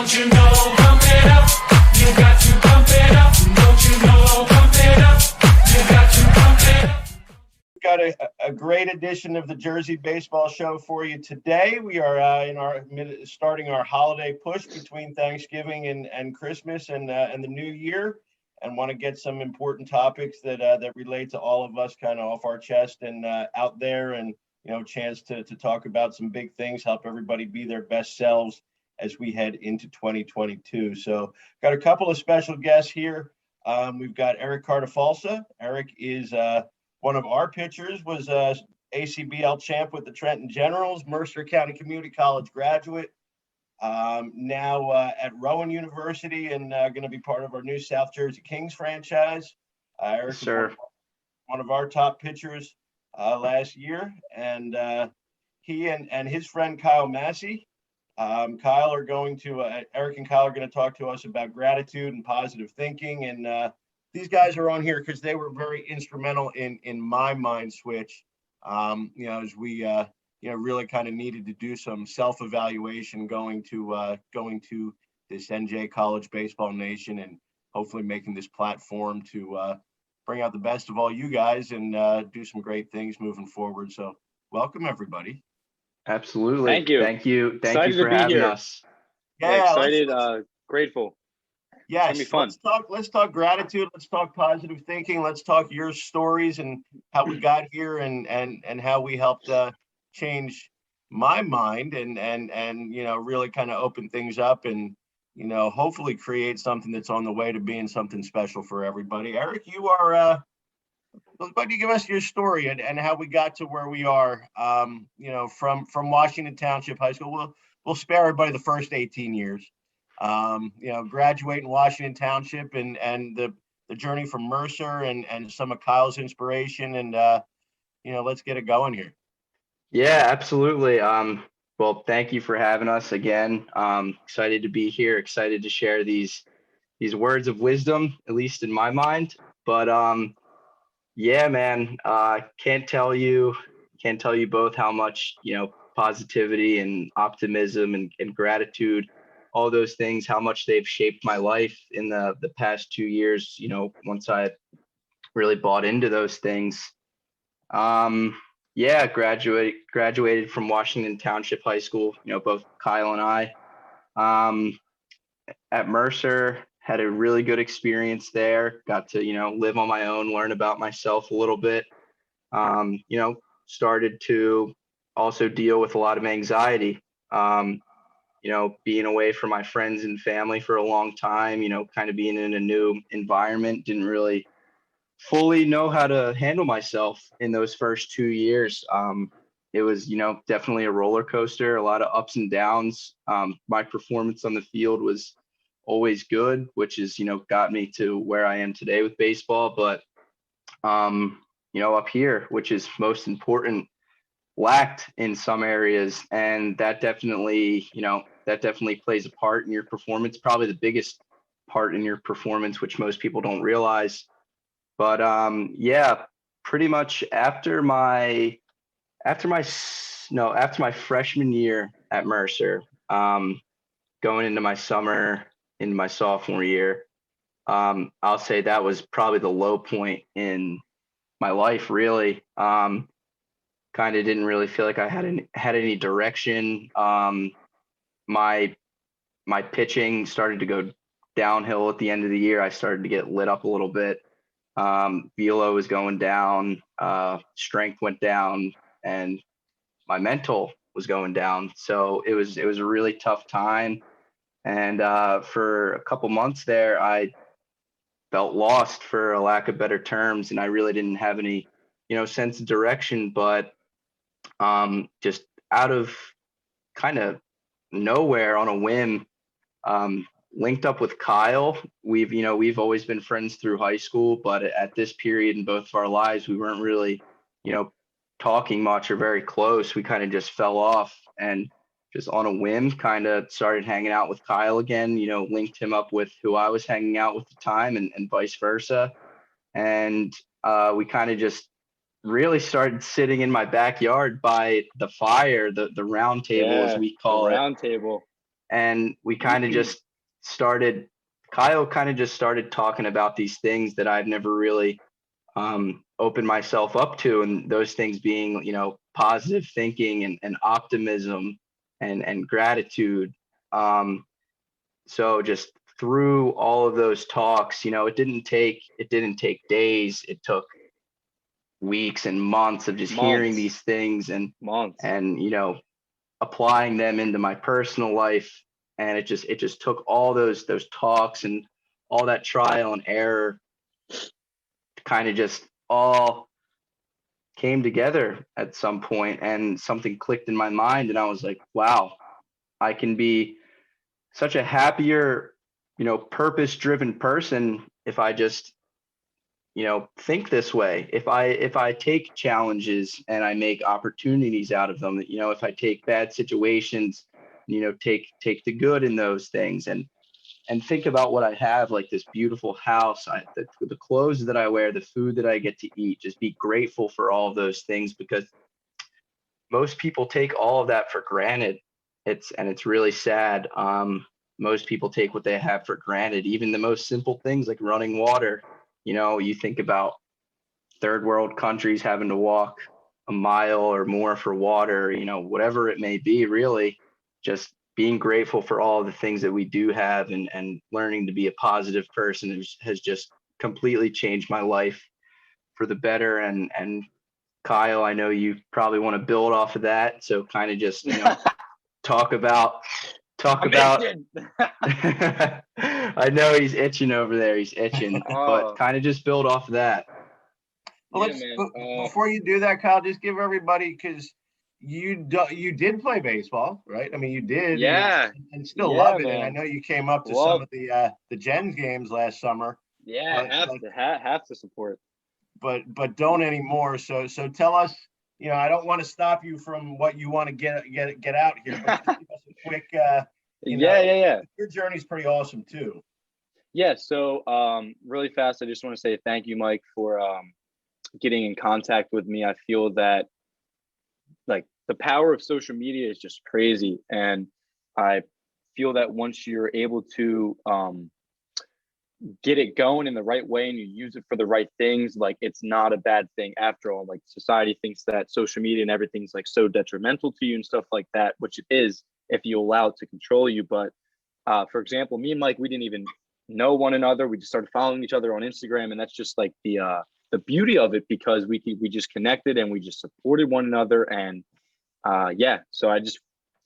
Don't you know, pump it up. You got to pump it up. Don't you know, pump it up. You got to pump it up. Got a great edition of the Jersey Baseball Show for you today. We are starting our holiday push between Thanksgiving and Christmas and the New Year, and want to get some important topics that relate to all of us kind of off our chest and out there, and chance to talk about some big things, help everybody be their best selves as we head into 2022. So got a couple of special guests here. We've got Eric Cartafalsa. Eric is one of our pitchers, was ACBL champ with the Trenton Generals, Mercer County Community College graduate, now at Rowan University, and going to be part of our new South Jersey Kings franchise. Eric is one of our top pitchers last year, and he and his friend Kyle Massi, Eric and Kyle are going to talk to us about gratitude and positive thinking. And these guys are on here because they were very instrumental in my mind switch. As we really kind of needed to do some self-evaluation going to this NJ College Baseball Nation, and hopefully making this platform to bring out the best of all you guys and do some great things moving forward. So welcome, everybody. Absolutely. Thank you. Thank you Excited for to be having here. us. Yeah, excited, grateful. Yes, it's gonna be fun. Let's talk gratitude. Let's talk positive thinking. Let's talk your stories and how we got here and how we helped change my mind and really kind of open things up and hopefully create something that's on the way to being something special for everybody. Eric, you are why don't you give us your story and how we got to where we are, from Washington Township High School. We'll spare everybody the first 18 years. Graduate in Washington Township and the journey from Mercer and some of Kyle's inspiration, and let's get it going here. Yeah, absolutely. Well, thank you for having us again. Excited to be here, excited to share these words of wisdom, at least in my mind. But yeah, man, can't tell you both how much, positivity and optimism and gratitude, all those things, how much they've shaped my life in the past 2 years, once I really bought into those things. Yeah, graduated from Washington Township High School, both Kyle and I, at Mercer. Had a really good experience there. Got to, live on my own, learn about myself a little bit. Started to also deal with a lot of anxiety. Being away from my friends and family for a long time, kind of being in a new environment, didn't really fully know how to handle myself in those first 2 years. It was, definitely a roller coaster, a lot of ups and downs. My performance on the field was always good, which is, got me to where I am today with baseball. But, up here, which is most important, lacked in some areas. And that definitely plays a part in your performance, probably the biggest part in your performance, which most people don't realize. But yeah, pretty much after my freshman year at Mercer, going into my summer, into my sophomore year, I'll say that was probably the low point in my life, really. Kind of didn't really feel like I had any direction. My pitching started to go downhill at the end of the year. I started to get lit up a little bit. Velo was going down, strength went down, and my mental was going down. So it was a really tough time. And for a couple months there, I felt lost, for a lack of better terms, and I really didn't have any, sense of direction. But just out of kind of nowhere, on a whim, linked up with Kyle. We've always been friends through high school, but at this period in both of our lives, we weren't really, talking much or very close. We kind of just fell off, and just on a whim kind of started hanging out with Kyle again, linked him up with who I was hanging out with at the time, and vice versa. And we kind of just really started sitting in my backyard by the fire, the round table, as we call it. Round table. and we kind of just started, Kyle kind of just started talking about these things that I've never really opened myself up to. And those things being, positive thinking and optimism and gratitude. So just through all of those talks, it didn't take days. It took weeks and months of just hearing these things and applying them into my personal life. And it just took all those talks and all that trial and error kind of just all came together at some point, and something clicked in my mind, and I was like, wow, I can be such a happier, purpose-driven person if I just, think this way. If I take challenges and I make opportunities out of them, if I take bad situations, take the good in those things and think about what I have, like this beautiful house, the clothes that I wear, the food that I get to eat, just be grateful for all of those things, because most people take all of that for granted. It's really sad. Most people take what they have for granted, even the most simple things like running water. You think about third world countries having to walk a mile or more for water, whatever it may be, really just being grateful for all the things that we do have, and learning to be a positive person has just completely changed my life for the better. And Kyle, I know you probably want to build off of that. So kind of just, talk about I know he's itching over there. He's itching, but kind of just build off of that. Well, before you do that, Kyle, just give everybody, because you did play baseball, right? I mean, you did, and still love it. Man. And I know you came up to some of the Gens games last summer. Yeah, have to support, but don't anymore. So tell us. I don't want to stop you from what you want to get out here, but just give us a quick. Your journey's pretty awesome too. Yeah. So really fast, I just want to say thank you, Mike, for getting in contact with me. I feel that like the power of social media is just crazy, and I feel that once you're able to get it going in the right way and you use it for the right things, like it's not a bad thing after all. Like society thinks that social media and everything's like so detrimental to you and stuff like that, which it is if you allow it to control you. But for example, me and Mike, we didn't even know one another. We just started following each other on Instagram, and that's just like the beauty of it, because we just connected and we just supported one another. And so I just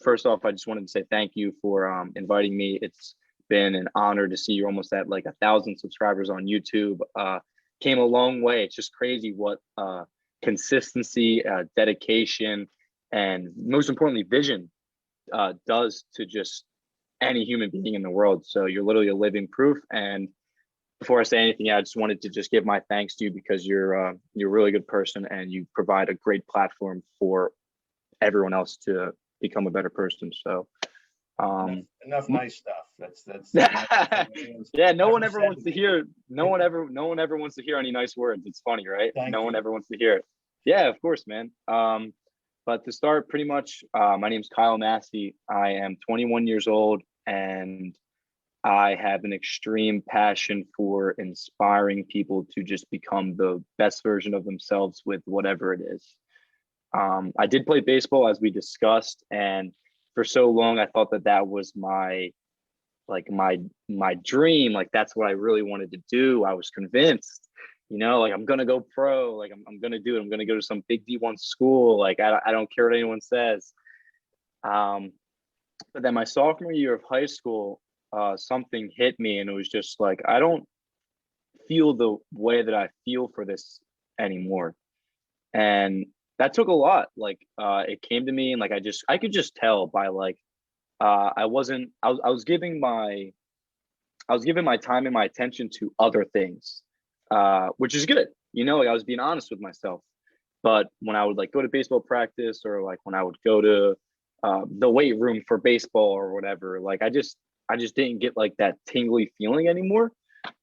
wanted to say thank you for inviting me. It's been an honor to see you almost at like 1,000 subscribers on YouTube. Came a long way. It's just crazy what consistency, dedication, and most importantly, vision does to just any human being in the world. So you're literally a living proof. And before I say anything, I just wanted to just give my thanks to you, because you're a really good person and you provide a great platform for everyone else to become a better person. So enough nice stuff. That's yeah. No one ever wants to hear any nice words. It's funny, right? No one ever wants to hear it. Yeah, of course, man. But to start, pretty much, my name's Kyle Massi. I am 21 years old, and I have an extreme passion for inspiring people to just become the best version of themselves with whatever it is. I did play baseball, as we discussed, and for so long I thought that was my dream. Like that's what I really wanted to do. I was convinced, like I'm gonna go pro, like I'm gonna do it. I'm gonna go to some big D1 school. Like I don't care what anyone says. But then my sophomore year of high school, something hit me, and it was just like, I don't feel the way that I feel for this anymore. And that took a lot. Like it came to me, and like I could just tell by like I was giving my time and my attention to other things, which is good. Like I was being honest with myself. But when I would like go to baseball practice, or like when I would go to the weight room for baseball or whatever, like I just didn't get like that tingly feeling anymore.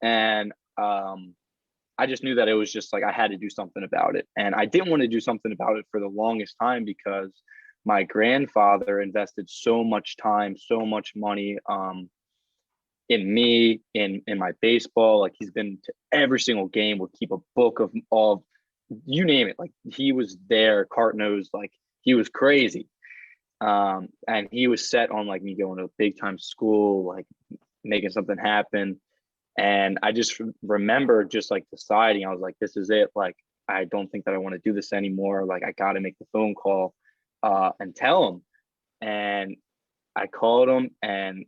And I just knew that it was just like I had to do something about it. And I didn't want to do something about it for the longest time, because my grandfather invested so much time, so much money in me, in my baseball. Like he's been to every single game, would keep a book of all, you name it. Like he was there, cart nose, like he was crazy. And he was set on like me going to a big time school, like making something happen. And I just remember just like deciding, I was like, this is it. Like, I don't think that I want to do this anymore. Like, I got to make the phone call and tell him. And I called him, and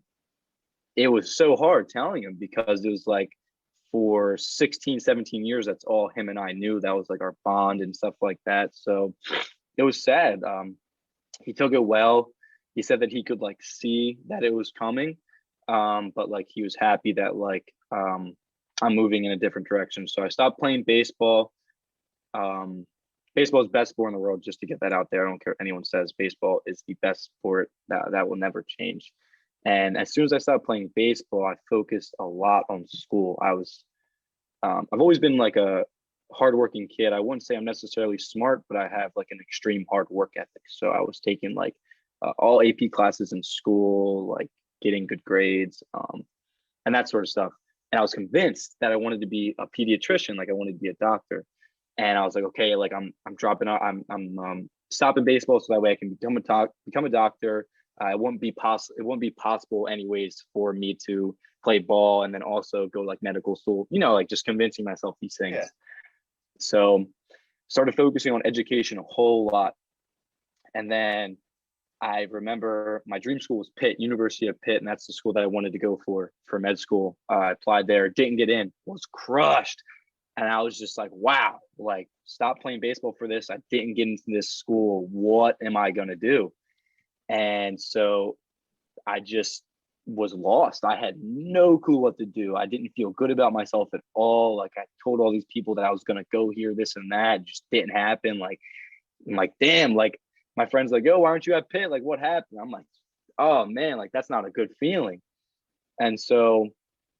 it was so hard telling him because it was like for 16, 17 years, that's all him and I knew. That was like our bond and stuff like that. So it was sad. He took it well. He said that he could like see that it was coming. But like he was happy that like I'm moving in a different direction. So I stopped playing baseball. Baseball is best sport in the world, just to get that out there. I don't care what anyone says. Baseball is the best sport. That will never change. And as soon as I stopped playing baseball, I focused a lot on school. I've always been like a hardworking kid. I wouldn't say I'm necessarily smart, but I have like an extreme hard work ethic. So I was taking like all AP classes in school, like getting good grades, and that sort of stuff. And I was convinced that I wanted to be a pediatrician, like I wanted to be a doctor. And I was like, okay, like I'm dropping out, I'm stopping baseball so that way I can become a doctor. It wouldn't be possible anyways for me to play ball and then also go like medical school, like just convincing myself these things. Yeah. So started focusing on education a whole lot. And then I remember my dream school was Pitt, University of Pitt, and that's the school that I wanted to go for med school. I applied there, didn't get in, was crushed. And I was just like, wow, like stop playing baseball for this. I didn't get into this school. What am I going to do? And so I just was lost. I had no clue what to do. I didn't feel good about myself at all. Like I told all these people that I was going to go here, this and that. It just didn't happen. Like, I'm like, damn, like my friend's like, oh, why aren't you at Pitt? Like what happened? I'm like, oh man, like that's not a good feeling. And so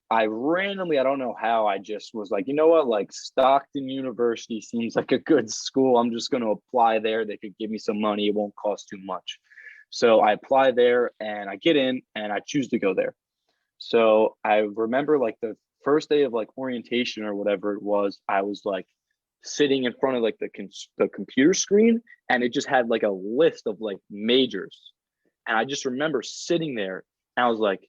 I randomly, I don't know how, I just was like, you know what, like Stockton University seems like a good school. I'm just going to apply there. They could give me some money. It won't cost too much. So I apply there and I get in and I choose to go there. So I remember like the first day of like orientation or whatever it was, I was like sitting in front of like the computer screen, and it just had like a list of like majors. And I just remember sitting there and I was like,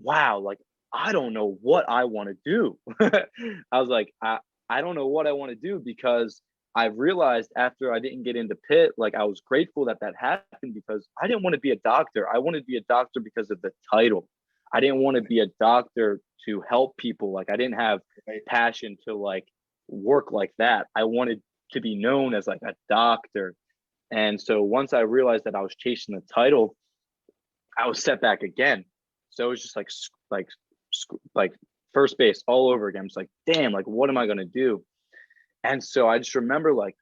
wow, like I don't know what I want to do. I was like, I don't know what I want to do, because I realized after I didn't get into Pitt, like I was grateful that happened, because I didn't want to be a doctor. I wanted to be a doctor because of the title. I didn't want to be a doctor to help people. Like I didn't have passion to like work like that. I wanted to be known as like a doctor. And so once I realized that I was chasing the title, I was set back again. So it was just like first base all over again. It's like, damn, like what am I going to do? And so I just remember like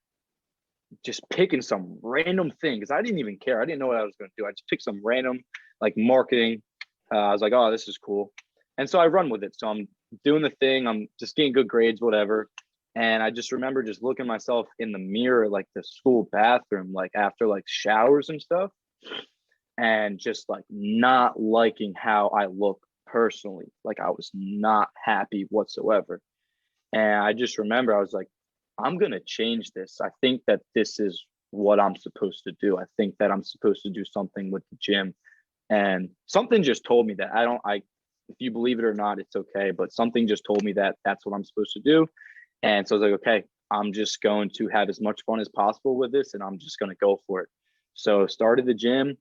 just picking some random thing, because I didn't even care. I didn't know what I was going to do. I just picked some random like marketing. I was like, oh, this is cool. And so I run with it. So I'm doing the thing. I'm just getting good grades, whatever. And I just remember just looking myself in the mirror, like the school bathroom, like after like showers and stuff, and just like not liking how I look personally. Like I was not happy whatsoever. And I just remember I was like, I'm going to change this. I think that this is what I'm supposed to do. I think that I'm supposed to do something with the gym. And something just told me that if you believe it or not, it's okay. But something just told me that that's what I'm supposed to do. And so I was like, okay, I'm just going to have as much fun as possible with this, and I'm just going to go for it. So started the gym,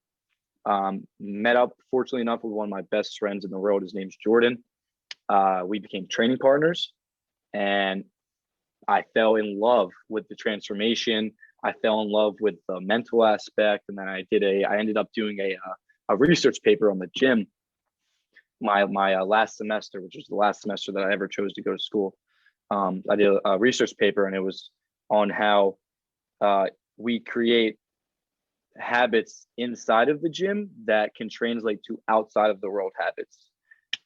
met up, fortunately enough, with one of my best friends in the world. His name's Jordan. We became training partners, and I fell in love with the transformation. I fell in love with the mental aspect. And then I ended up doing a research paper on the gym my last semester, which was the last semester that I ever chose to go to school. I did a research paper, and it was on how we create habits inside of the gym that can translate to outside of the world habits.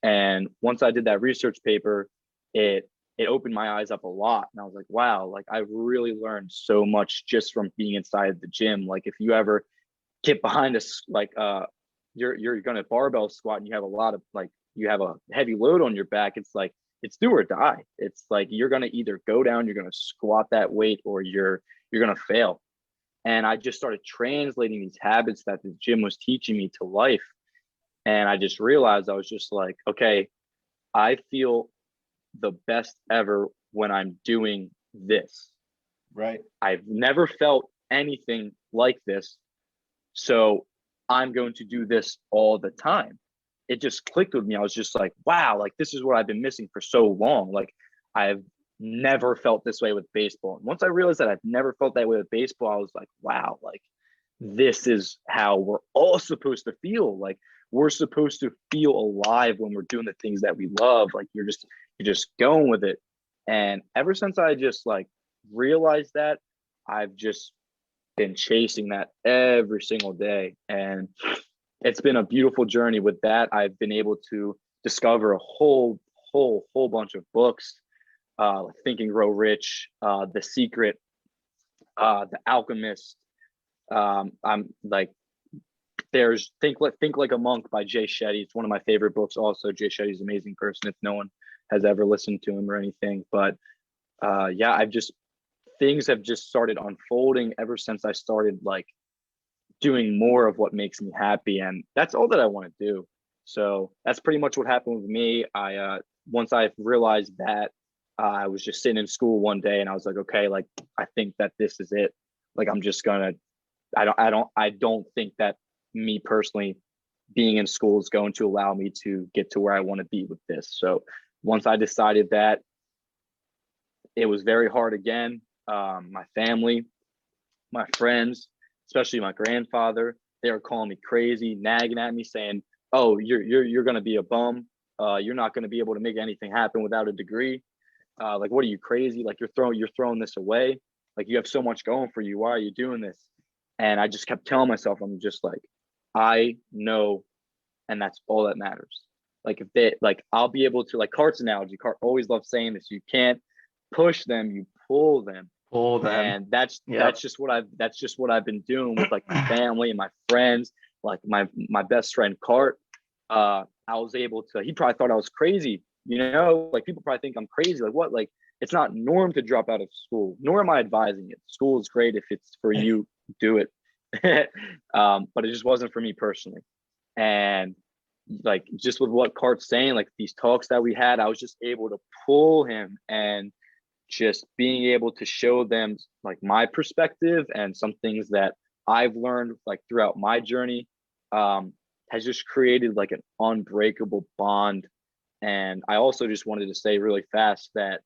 And once I did that research paper, it opened my eyes up a lot. And I was like, wow, like I really learned so much just from being inside the gym. Like if you ever get behind us, like you're gonna barbell squat and you have a lot of like you have a heavy load on your back. It's like it's do or die. It's like you're gonna either go down, you're gonna squat that weight, or you're gonna fail. And I just started translating these habits that the gym was teaching me to life. And I just realized I was just like, okay, I feel the best ever when I'm doing this. Right. I've never felt anything like this. So I'm going to do this all the time. It just clicked with me. I was just like, wow, like this is what I've been missing for so long. Like I've never felt this way with baseball. And once I realized that I've never felt that way with baseball, I was like, wow, like this is how we're all supposed to feel. Like we're supposed to feel alive when we're doing the things that we love. Like you're just going with it. And ever since I just like realized that, I've just been chasing that every single day. And it's been a beautiful journey with that. I've been able to discover a whole bunch of books, Think and Grow Rich, The Secret, The Alchemist. I'm like, there's Think Like a Monk by Jay Shetty. It's one of my favorite books. Also, Jay Shetty's an amazing person if no one has ever listened to him or anything. But yeah, things have just started unfolding ever since I started like doing more of what makes me happy. And that's all that I want to do. So that's pretty much what happened with me. Once I realized that, I was just sitting in school one day and I was like, okay, like, I think that this is it. Like, I'm just gonna, I don't think that me personally being in school is going to allow me to get to where I want to be with this. So once I decided that, it was very hard again. My family, my friends, especially my grandfather, they were calling me crazy, nagging at me, saying, "Oh, you're gonna be a bum. You're not gonna be able to make anything happen without a degree. Like, what are you, crazy? Like, you're throwing this away. Like, you have so much going for you. Why are you doing this?" And I just kept telling myself, I'm just like, I know, and that's all that matters. Like, if they like, I'll be able to, like Cart's analogy. Cart always loves saying this: you can't push them, you pull them. Pull them. And that's just what I've been doing with like my family and my friends. Like my best friend Cart, I was able to, he probably thought I was crazy, you know, like people probably think I'm crazy. Like, what? Like, it's not norm to drop out of school, nor am I advising it. School is great. If it's for you, do it. But it just wasn't for me personally. And like, just with what Cart's saying, like these talks that we had, I was just able to pull him and just being able to show them like my perspective and some things that I've learned like throughout my journey, has just created like an unbreakable bond. And I also just wanted to say really fast that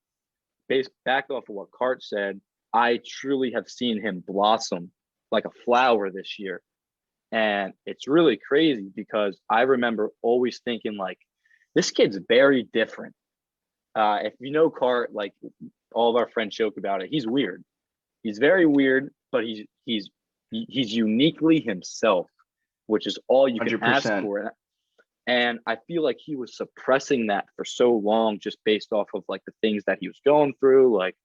based back off of what Cart said, I truly have seen him blossom like a flower this year. And it's really crazy because I remember always thinking like, this kid's very different. If you know Cart, like all of our friends joke about it, he's weird. He's very weird, but he's uniquely himself, which is all you can 100%. ask for. And I feel like he was suppressing that for so long, just based off of like the things that he was going through, like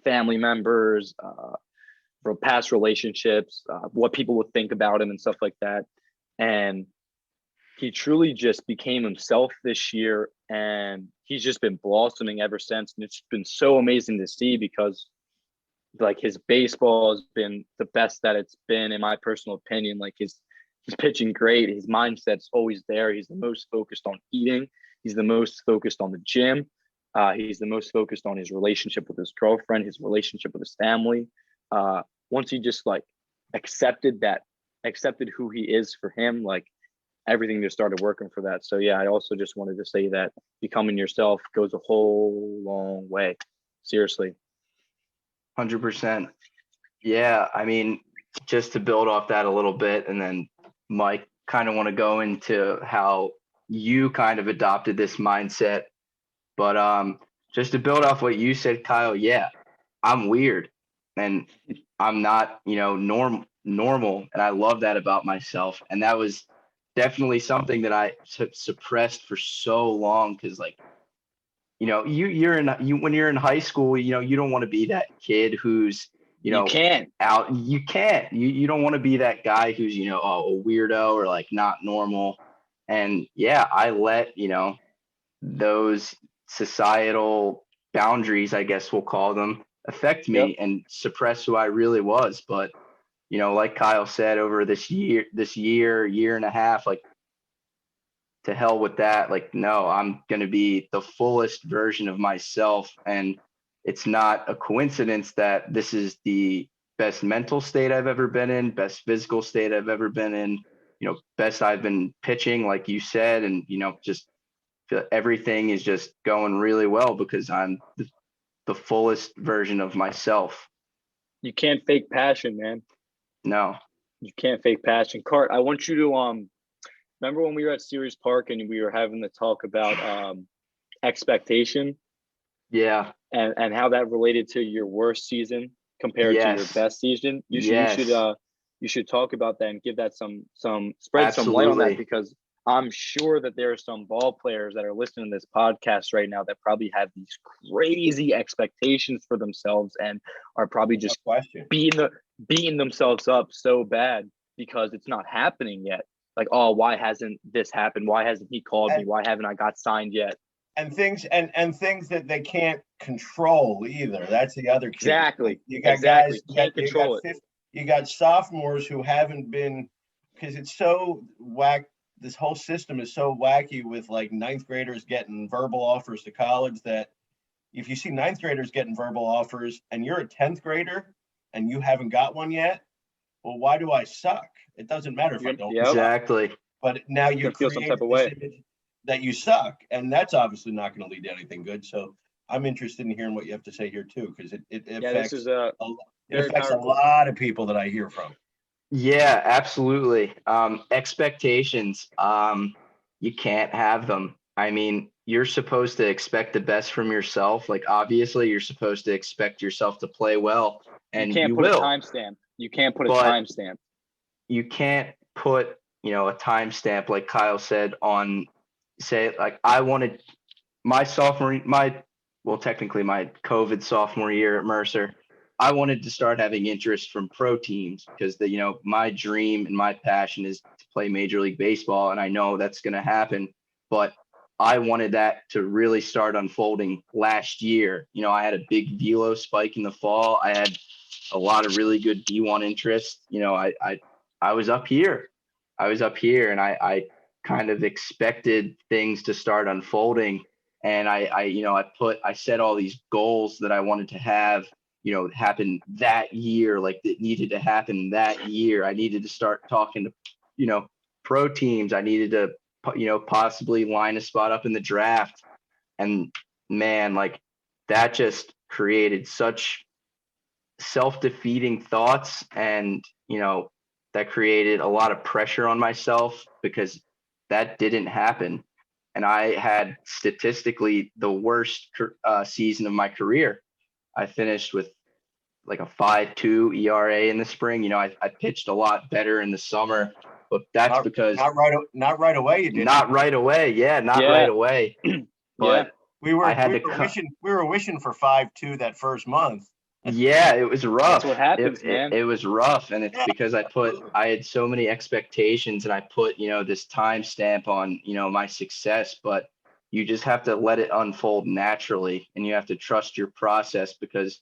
family members, from past relationships, what people would think about him and stuff like that. And he truly just became himself this year, and he's just been blossoming ever since. And it's been so amazing to see because like his baseball has been the best that it's been, in my personal opinion. Like he's pitching great. His mindset's always there. He's the most focused on eating. He's the most focused on the gym. He's the most focused on his relationship with his girlfriend, his relationship with his family. Once he just like accepted who he is for him, like everything just started working for that. So yeah, I also just wanted to say that becoming yourself goes a whole long way. Seriously. 100%. Yeah, I mean, just to build off that a little bit, and then Mike, kind of want to go into how you kind of adopted this mindset. But just to build off what you said, Kyle, yeah, I'm weird and I'm not, normal. And I love that about myself. And that was definitely something that I suppressed for so long. Cause like, when you're in high school, you don't want to be that kid who's You can't. You don't want to be that guy who's, a weirdo or like not normal. And yeah, I let, those societal boundaries, I guess we'll call them, affect me and suppress who I really was. But, like Kyle said, over this year and a half, like, to hell with that. Like, no, I'm going to be the fullest version of myself. And it's not a coincidence that this is the best mental state I've ever been in, best physical state I've ever been in, best I've been pitching, like you said, and, just everything is just going really well because I'm the fullest version of myself. You can't fake passion, man. No. You can't fake passion. Cart, I want you to remember when we were at Series Park and we were having the talk about expectation? Yeah. And how that related to your worst season compared to your best season. You should talk about that and give that some spread some light on that, because I'm sure that there are some ball players that are listening to this podcast right now that probably have these crazy expectations for themselves and are probably just beating themselves up so bad because it's not happening yet. Like, oh, why hasn't this happened? Why hasn't he called me? Why haven't I got signed yet? And things that they can't control either. That's the other key. Exactly. You got guys can't control it. You got sophomores who haven't been, because it's so whack. This whole system is so wacky with like ninth graders getting verbal offers to college that if you see ninth graders getting verbal offers and you're a 10th grader and you haven't got one yet, well, why do I suck? It doesn't matter if I don't. Exactly. But now you feel some type of way that you suck, and that's obviously not going to lead to anything good. So I'm interested in hearing what you have to say here too, because it affects a lot of people that I hear from. Yeah, absolutely. Expectations, you can't have them. I mean, you're supposed to expect the best from yourself. Like, obviously, you're supposed to expect yourself to play well, and you will. A timestamp. You can't put a timestamp. You can't put, a timestamp, like Kyle said, on, say, like, I wanted my technically my COVID sophomore year at Mercer. I wanted to start having interest from pro teams because my dream and my passion is to play Major League Baseball, and I know that's going to happen. But I wanted that to really start unfolding last year. I had a big velo spike in the fall. I had a lot of really good D1 interest. I was up here. And I kind of expected things to start unfolding. And I set all these goals that I wanted to have, happen that year, like it needed to happen that year. I needed to start talking to, pro teams. I needed to, possibly line a spot up in the draft. And man, like that just created such self-defeating thoughts. And, that created a lot of pressure on myself because that didn't happen. And I had statistically the worst season of my career. I finished with like a 5.2 ERA in the spring. I pitched a lot better in the summer, but that's because not right away. You did not right away. Yeah, right away. But we were wishing for 5.2 that first month. Yeah, it was rough. That's what happens, man. It was rough, and it's because I had so many expectations, and I put this timestamp on my success. But you just have to let it unfold naturally, and you have to trust your process because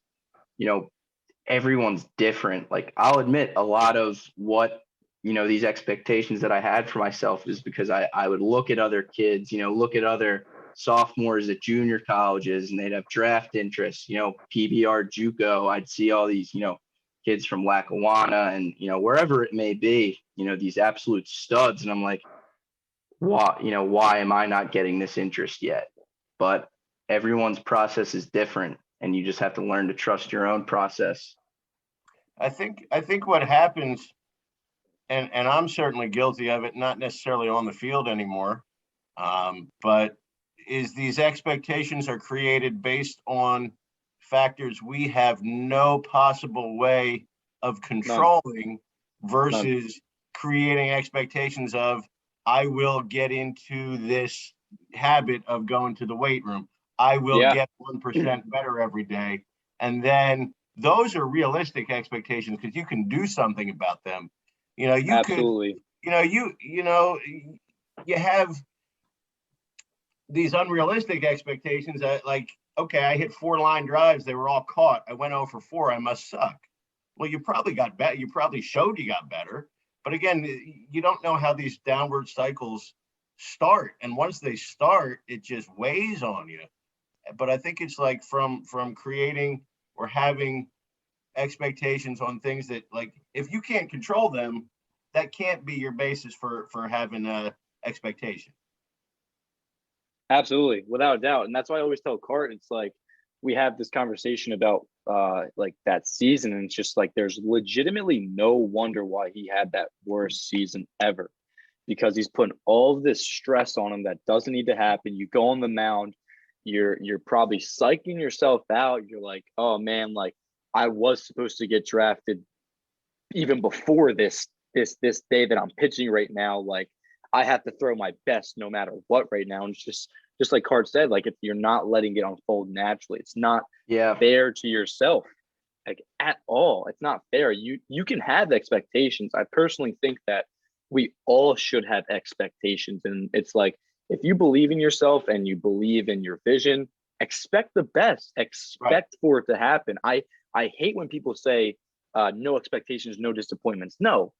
everyone's different. Like, I'll admit a lot of what these expectations that I had for myself is because I would look at other kids, look at other sophomores at junior colleges, and they'd have draft interests, PBR JUCO. I'd see all these, kids from Lackawanna and, wherever it may be, these absolute studs. And I'm like, why am I not getting this interest yet? But everyone's process is different, and you just have to learn to trust your own process. I think what happens, and I'm certainly guilty of it, not necessarily on the field anymore, but is these expectations are created based on factors we have no possible way of controlling versus creating expectations of, I will get into this habit of going to the weight room. I will get 1% better every day. And then those are realistic expectations because you can do something about them. You know, you could, Absolutely. you have these unrealistic expectations that, like, okay, I hit 4 line drives, they were all caught. I went 0 for 4, I must suck. Well, you probably got better. You probably showed you got better. But again, you don't know how these downward cycles start. And once they start, it just weighs on you. But I think it's like from creating or having expectations on things that, like, if you can't control them, that can't be your basis for having a expectation. Absolutely, without a doubt. And that's why I always tell Cart, it's like we have this conversation about like that season, and it's just like there's legitimately no wonder why he had that worst season ever, because he's putting all of this stress on him that doesn't need to happen. You go on the mound, you're probably psyching yourself out. You're like, oh man, like I was supposed to get drafted even before this day that I'm pitching right now. Like I have to throw my best no matter what right now. And it's just like Cart said, like if you're not letting it unfold naturally, it's not fair to yourself, like at all. It's not fair. You can have expectations. I personally think that we all should have expectations. And it's like, if you believe in yourself and you believe in your vision, expect the best, expect for it to happen. I hate when people say, no expectations, no disappointments. No,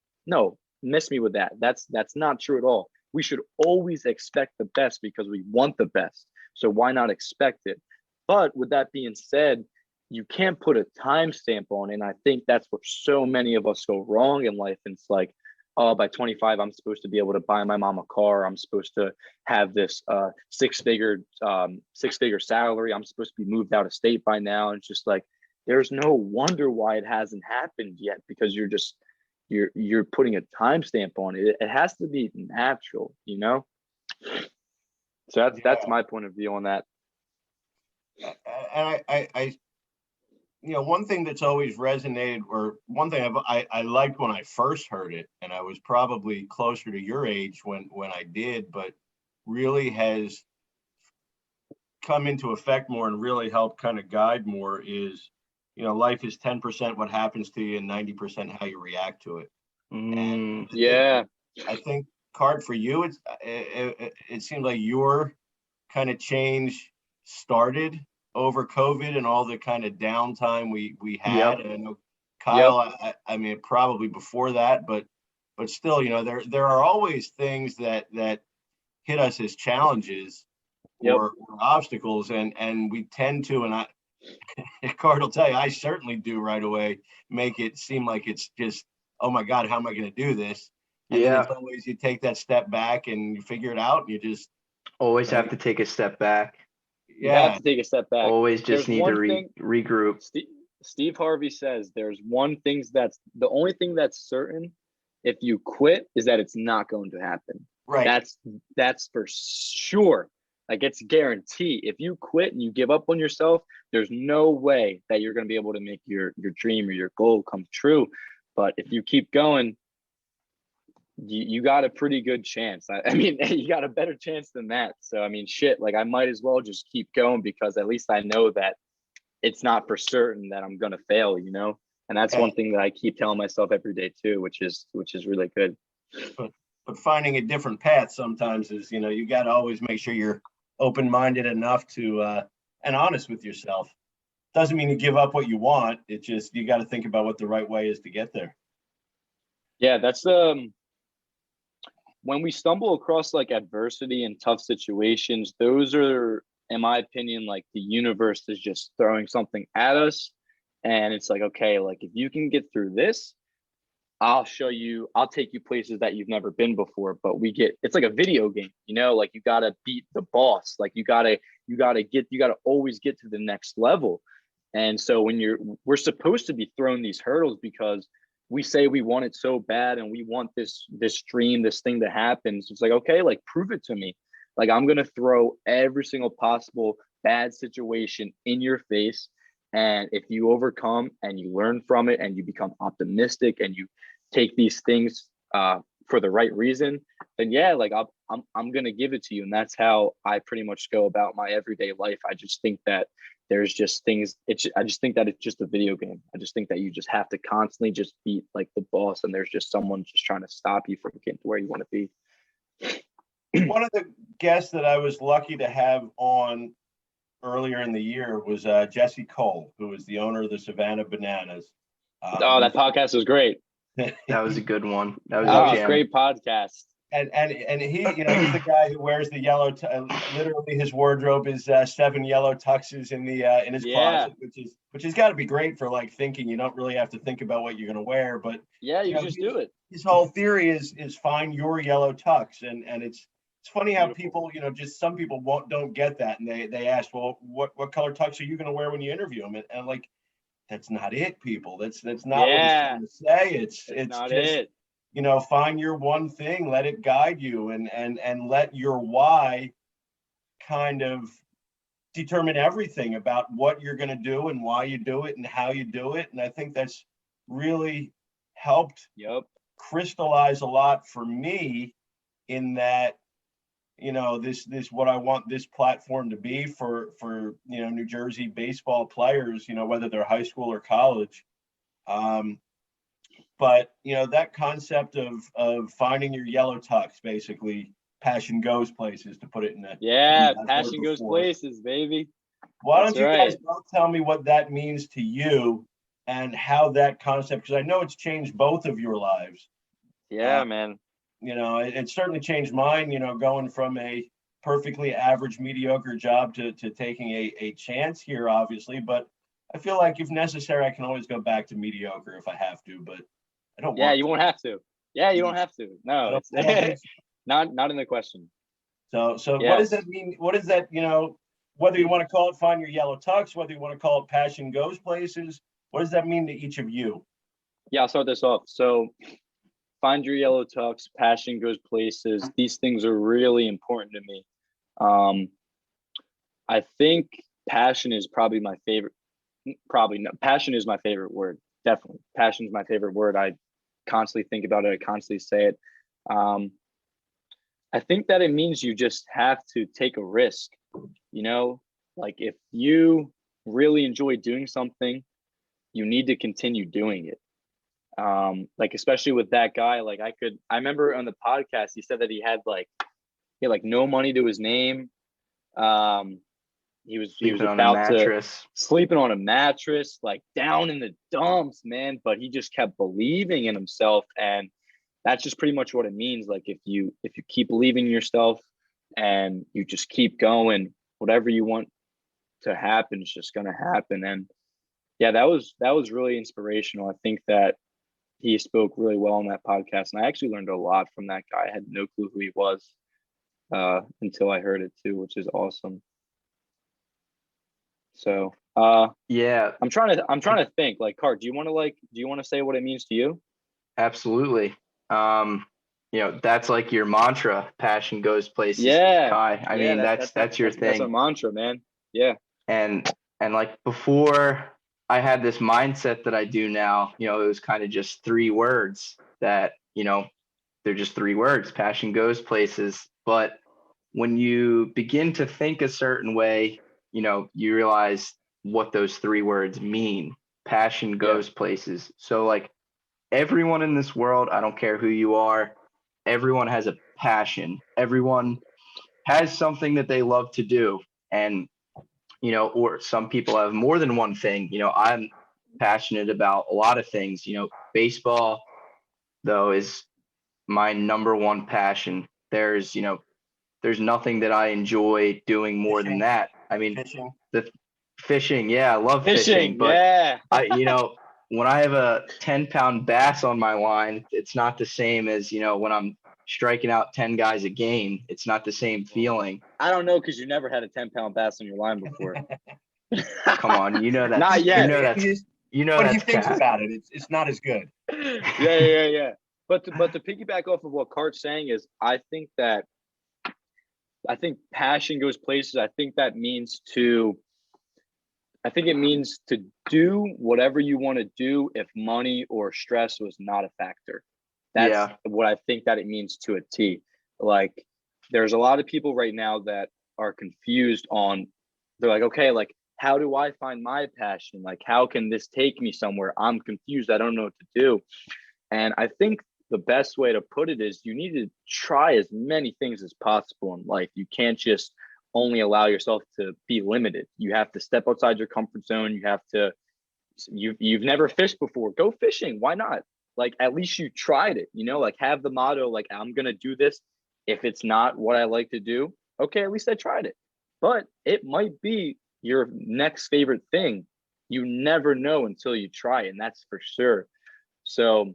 miss me with that. That's not true at all. We should always expect the best because we want the best. So why not expect it? But with that being said, you can't put a timestamp on it. And I think that's where so many of us go wrong in life. And it's like, oh, by 25, I'm supposed to be able to buy my mom a car. I'm supposed to have this six-figure salary. I'm supposed to be moved out of state by now. And it's just like, there's no wonder why it hasn't happened yet, because you're putting a timestamp on it. It has to be natural, you know? So that's my point of view on that. And I one thing that's always resonated, or one thing I liked when I first heard it, and I was probably closer to your age when I did, but really has come into effect more and really helped kind of guide more, is, life is 10% what happens to you and 90% how you react to it. And I think, Cart, for you, it seems like your kind of change started over COVID and all the kind of downtime we had. And I know Kyle, I mean, probably before that, but still, there are always things that hit us as challenges or obstacles, and we tend to, and Cart will tell you, I certainly do right away, make it seem like it's just, oh my God, how am I going to do this? And then it's always, you take that step back and you figure it out, and you just always have to take a step back. You have to take a step back. Always just need to regroup. Steve Harvey says there's the only thing that's certain if you quit is that it's not going to happen. Right. That's for sure. Like, it's guaranteed. If you quit and you give up on yourself, there's no way that you're going to be able to make your dream or your goal come true. But if you keep going, you got a pretty good chance. I mean, you got a better chance than that. So, I mean, shit, like I might as well just keep going, because at least I know that it's not for certain that I'm going to fail, And that's one thing that I keep telling myself every day too, which is really good. But finding a different path sometimes is, you got to always make sure you're open-minded enough to, and honest with yourself. Doesn't mean you give up what you want. It's just, you got to think about what the right way is to get there. Yeah, that's when we stumble across like adversity and tough situations, those are, in my opinion, like the universe is just throwing something at us. And it's like, okay, like if you can get through this, I'll take you places that you've never been before. But it's like a video game, like you got to beat the boss. Like you got to always get to the next level. And so we're supposed to be throwing these hurdles because we say we want it so bad and we want this dream, this thing to happen. So it's like, okay, like prove it to me. Like I'm going to throw every single possible bad situation in your face. And if you overcome and you learn from it and you become optimistic and you take these things for the right reason, then yeah, like I'm gonna give it to you. And that's how I pretty much go about my everyday life. I just think that there's just things, I just think that it's just a video game. I just think that you just have to constantly just be like the boss, and there's just someone just trying to stop you from getting to where you want to be. One of the guests that I was lucky to have on earlier in the year was Jessie Cole, who is the owner of the Savannah Bananas. Oh, that podcast was great. That was a good one. That was That a was a jam. and great podcast. he, he's the guy who wears the yellow. Literally, his wardrobe is 7 yellow tuxes in his closet, which has got to be great for like thinking. You don't really have to think about what you're going to wear, but Yeah, you just do it. his whole theory is find your yellow tux, and it's funny how people, just some people don't get that, and they ask, well, what color tux are you going to wear when you interview them? And I'm like, that's not it, people. That's not what he's trying to say. It's not just it. find your one thing, let it guide you, and let your why kind of determine everything about what you're going to do and why you do it and how you do it. And I think that's really helped crystallize a lot for me in that, this what I want this platform to be for New Jersey baseball players, whether they're high school or college. But that concept of finding your yellow tux, basically, passion goes places, to put it in that. Passion goes places, baby. Why don't you guys both tell me what that means to you and how that concept, because I know it's changed both of your lives. Yeah, man. It certainly changed mine, going from a perfectly average, mediocre job to taking a chance here, obviously. But I feel like if necessary, I can always go back to mediocre if I have to, but I don't want Yeah, you won't have to. Yeah, you don't have to. No, it's not in the question. So what does that mean? What is that, whether you want to call it find your yellow tux, whether you want to call it passion goes places, what does that mean to each of you? Yeah, I'll start this off. So find your yellow tux, passion goes places. These things are really important to me. I think passion is probably my favorite. Probably no, passion is my favorite word. Definitely. Passion is my favorite word. I constantly think about it. I constantly say it. I think that it means you just have to take a risk, like if you really enjoy doing something, you need to continue doing it. Like, especially with that guy, like I remember on the podcast, he said that he had no money to his name. He was about to sleeping on a mattress, like down in the dumps, man. But he just kept believing in himself, and that's just pretty much what it means. Like if you keep believing in yourself and you just keep going, whatever you want to happen is just gonna happen. And yeah, that was really inspirational. I think that he spoke really well on that podcast, and I actually learned a lot from that guy. I had no clue who he was until I heard it too, which is awesome. So yeah, I'm trying to think. Like, Cart, do you want to say what it means to you? Absolutely. That's like your mantra. Passion goes places. Yeah, Kai. I mean, that's your thing. That's a mantra, man. Yeah. And like before I had this mindset that I do now, it was kind of just 3 words that, they're just 3 words. Passion goes places. But when you begin to think a certain way, you realize what those 3 words mean. Passion goes places. So like everyone in this world, I don't care who you are, everyone has a passion. Everyone has something that they love to do. And, or some people have more than one thing. I'm passionate about a lot of things. Baseball, though, is my number one passion. There's nothing that I enjoy doing more than that. I mean, fishing. Yeah, I love fishing. But when I have a 10-pound bass on my line, it's not the same as, when I'm striking out 10 guys a game. It's not the same feeling. I don't know, because you never had a 10-pound bass on your line before. Come on, that. Not yet. When he thinks about it, it's not as good. Yeah. But to piggyback off of what Cart's saying is, I think passion goes places. I think it means to do whatever you want to do if money or stress was not a factor. That's Yeah. what I think that it means to a T. Like, there's a lot of people right now that are confused on, they're like, okay, like, how do I find my passion? Like, how can this take me somewhere? I'm confused. I don't know what to do. And I think the best way to put it is you need to try as many things as possible in life. You can't just only allow yourself to be limited. You have to step outside your comfort zone. You have to, you've never fished before, go fishing. Why not? Like, at least you tried it, you know, like, have the motto, like, I'm going to do this. If it's not what I like to do, okay, at least I tried it. But it might be your next favorite thing. You never know until you try, and that's for sure. So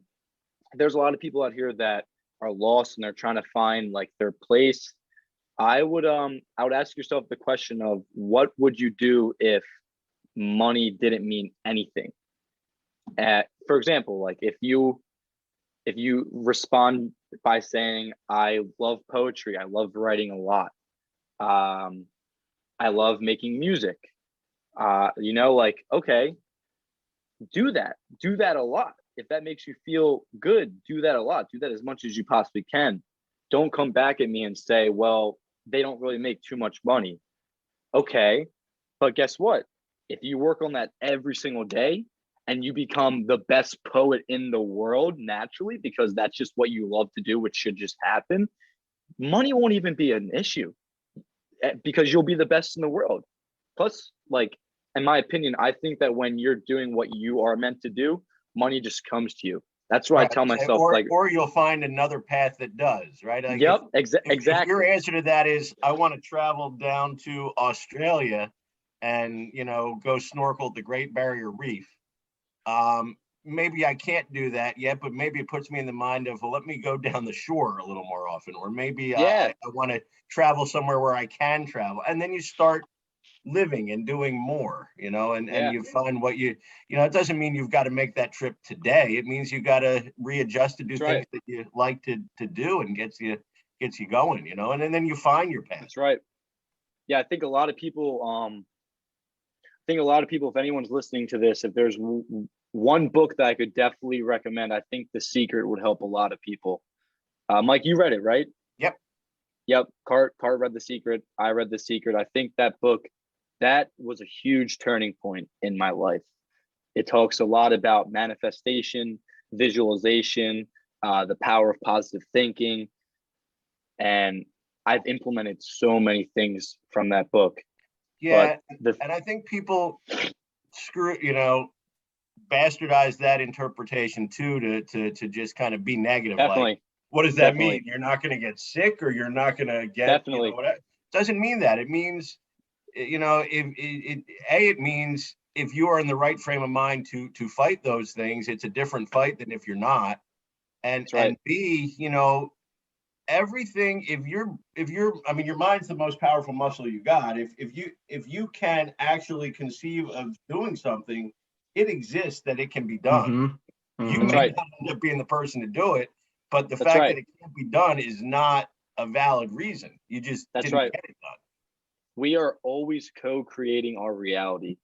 there's a lot of people out here that are lost and they're trying to find like their place. I would ask yourself the question of, what would you do if money didn't mean anything? For example, like, if you respond by saying, I love poetry, I love writing a lot, I love making music, you know, like, okay, do that a lot. If that makes you feel good, do that a lot. Do that as much as you possibly can. Don't come back at me and say, well, they don't really make too much money. Okay, but guess what? If you work on that every single day and you become the best poet in the world naturally, because that's just what you love to do, which should just happen, money won't even be an issue, because you'll be the best in the world. Plus, like, in my opinion, I think that when you're doing what you are meant to do, money just comes to you. That's what I tell myself. Or you'll find another path that does, right? Like, yep, if exactly. your answer to that is, I want to travel down to Australia and, you know, go snorkel at the Great Barrier Reef. Maybe I can't do that yet, but maybe it puts me in the mind of, well, let me go down the shore a little more often, or maybe I want to travel somewhere where I can travel. And then you start living and doing more, you know, and you find what you know, it doesn't mean you've got to make that trip today. It means you got to readjust to do things that you like to do, and gets you going, you know, and then you find your path. That's right. Yeah, I think a lot of people, if anyone's listening to this, if there's one book that I could definitely recommend, I think The Secret would help a lot of people. Mike, you read it, right? Yep. Cart read The Secret. I read The Secret. I think that book, that was a huge turning point in my life. It talks a lot about manifestation, visualization, the power of positive thinking. And I've implemented so many things from that book. Yeah. And I think people bastardize that interpretation too, to just kind of be negative. Definitely. Like, what does that mean? You're not going to get sick, or you're not going to get, definitely. You know, whatever. Doesn't mean that. It means, you know, it means if you are in the right frame of mind to fight those things, it's a different fight than if you're not. And and B, you know, everything, if you're I mean, your mind's the most powerful muscle you got. If you can actually conceive of doing something, it exists, that it can be done. You may not end up being the person to do it, but the fact that it can't be done is not a valid reason. You just didn't get it done. We are always co-creating our reality.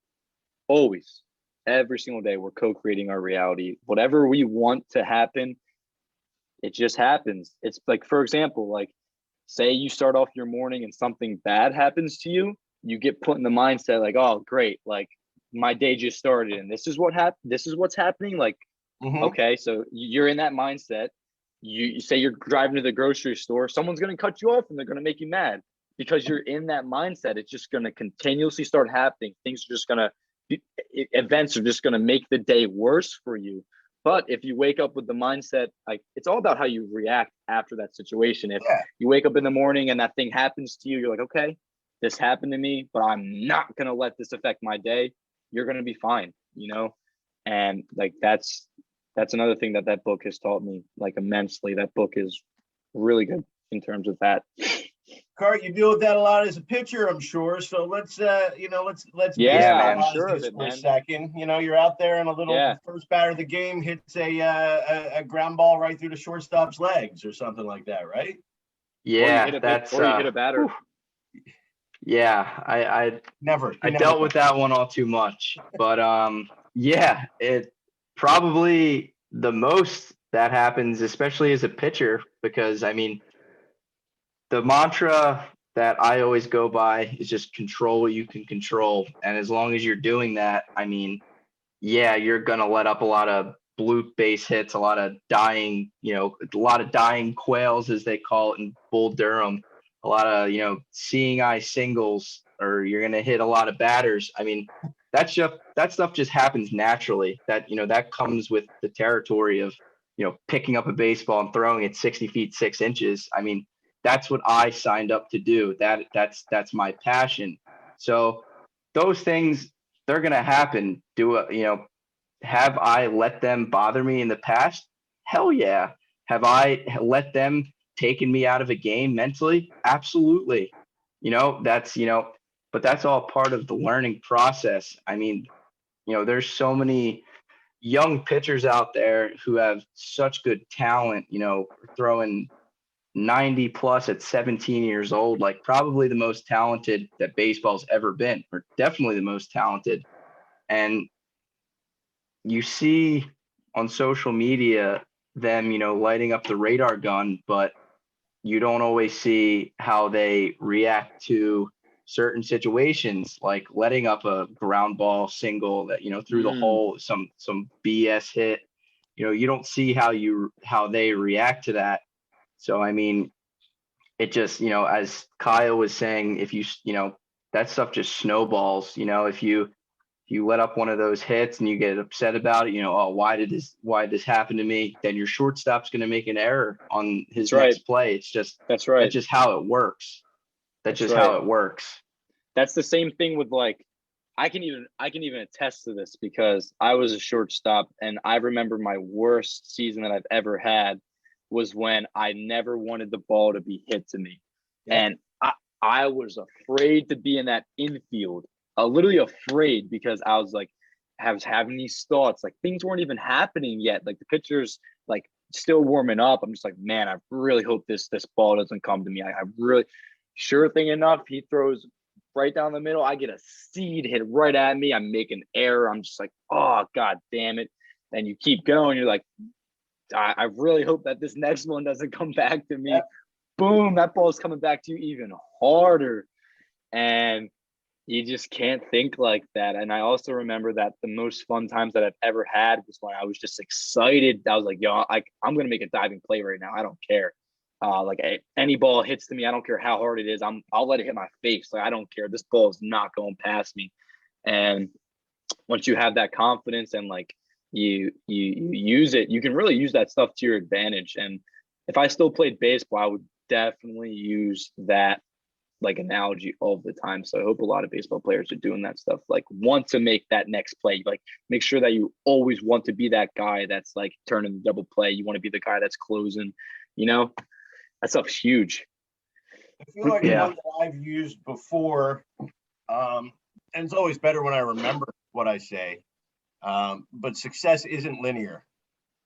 Always. Every single day, we're co-creating our reality. Whatever we want to happen, it just happens. It's like, for example, like, say you start off your morning and something bad happens to you, you get put in the mindset like, oh, great, like, my day just started and this is what happened. This is what's happening. Like, okay, so you're in that mindset. You say you're driving to the grocery store, someone's going to cut you off and they're going to make you mad because you're in that mindset. It's just going to continuously start happening. Things are just going to, events are just going to make the day worse for you. But if you wake up with the mindset, like, it's all about how you react after that situation. If you wake up in the morning and that thing happens to you, you're like, okay, this happened to me, but I'm not going to let this affect my day. You're going to be fine, you know? And like, that's another thing that book has taught me, like, immensely. That book is really good in terms of that. Cart, you deal with that a lot as a pitcher, I'm sure. So let's visualize this for a second. You know, you're out there and a little first batter of the game hits a ground ball right through the shortstop's legs or something like that, right? Yeah, or you hit a batter. Yeah, I dealt with that one all too much, but yeah, it probably the most that happens, especially as a pitcher, because I mean, the mantra that I always go by is just control what you can control. And as long as you're doing that, I mean, yeah, you're going to let up a lot of blue base hits, a lot of dying, a lot of dying quails, as they call it in Bull Durham, a lot of, seeing eye singles, or you're going to hit a lot of batters. I mean, that stuff just happens naturally. That comes with the territory of, picking up a baseball and throwing it 60 feet, 6 inches. I mean, that's what I signed up to do. That's my passion. So those things, they're going to happen. Have I let them bother me in the past? Hell yeah. Have I let them taken me out of a game mentally? Absolutely. But that's all part of the learning process. I mean, there's so many young pitchers out there who have such good talent, throwing 90 plus at 17 years old, like probably the most talented that baseball's ever been, or definitely the most talented. And you see on social media them, lighting up the radar gun, but you don't always see how they react to certain situations, like letting up a ground ball single that, through the hole, some BS hit. You don't see how they react to that. So, I mean, it just, as Kyle was saying, if that stuff just snowballs. If you let up one of those hits and you get upset about it, oh, why did this happen to me? Then your shortstop's going to make an error on his next play. It's just, that's right. That's just how it works. That's just how it works. That's the same thing with, like, I can even attest to this, because I was a shortstop, and I remember my worst season that I've ever had was when I never wanted the ball to be hit to me. Yeah. And I was afraid to be in that infield, literally afraid, because I was like, I was having these thoughts, like things weren't even happening yet. Like the pitcher's like still warming up. I'm just like, man, I really hope this ball doesn't come to me. I really, sure thing enough, he throws right down the middle. I get a seed hit right at me. I make an error. I'm just like, oh, God damn it. And you keep going. You're like, I really hope that this next one doesn't come back to me. Yeah. Boom, that ball is coming back to you even harder. And you just can't think like that. And I also remember that the most fun times that I've ever had was when I was just excited. I was like, yo, I'm going to make a diving play right now. I don't care. Any ball hits to me, I don't care how hard it is. I'll let it hit my face. Like, I don't care. This ball is not going past me. And once you have that confidence and like you use it, you can really use that stuff to your advantage. And if I still played baseball, I would definitely use that like analogy all the time. So I hope a lot of baseball players are doing that stuff, like want to make that next play, like make sure that you always want to be that guy that's like turning the double play. You want to be the guy that's closing, that stuff's huge. I feel like one that I've used before, and it's always better when I remember what I say, but success isn't linear.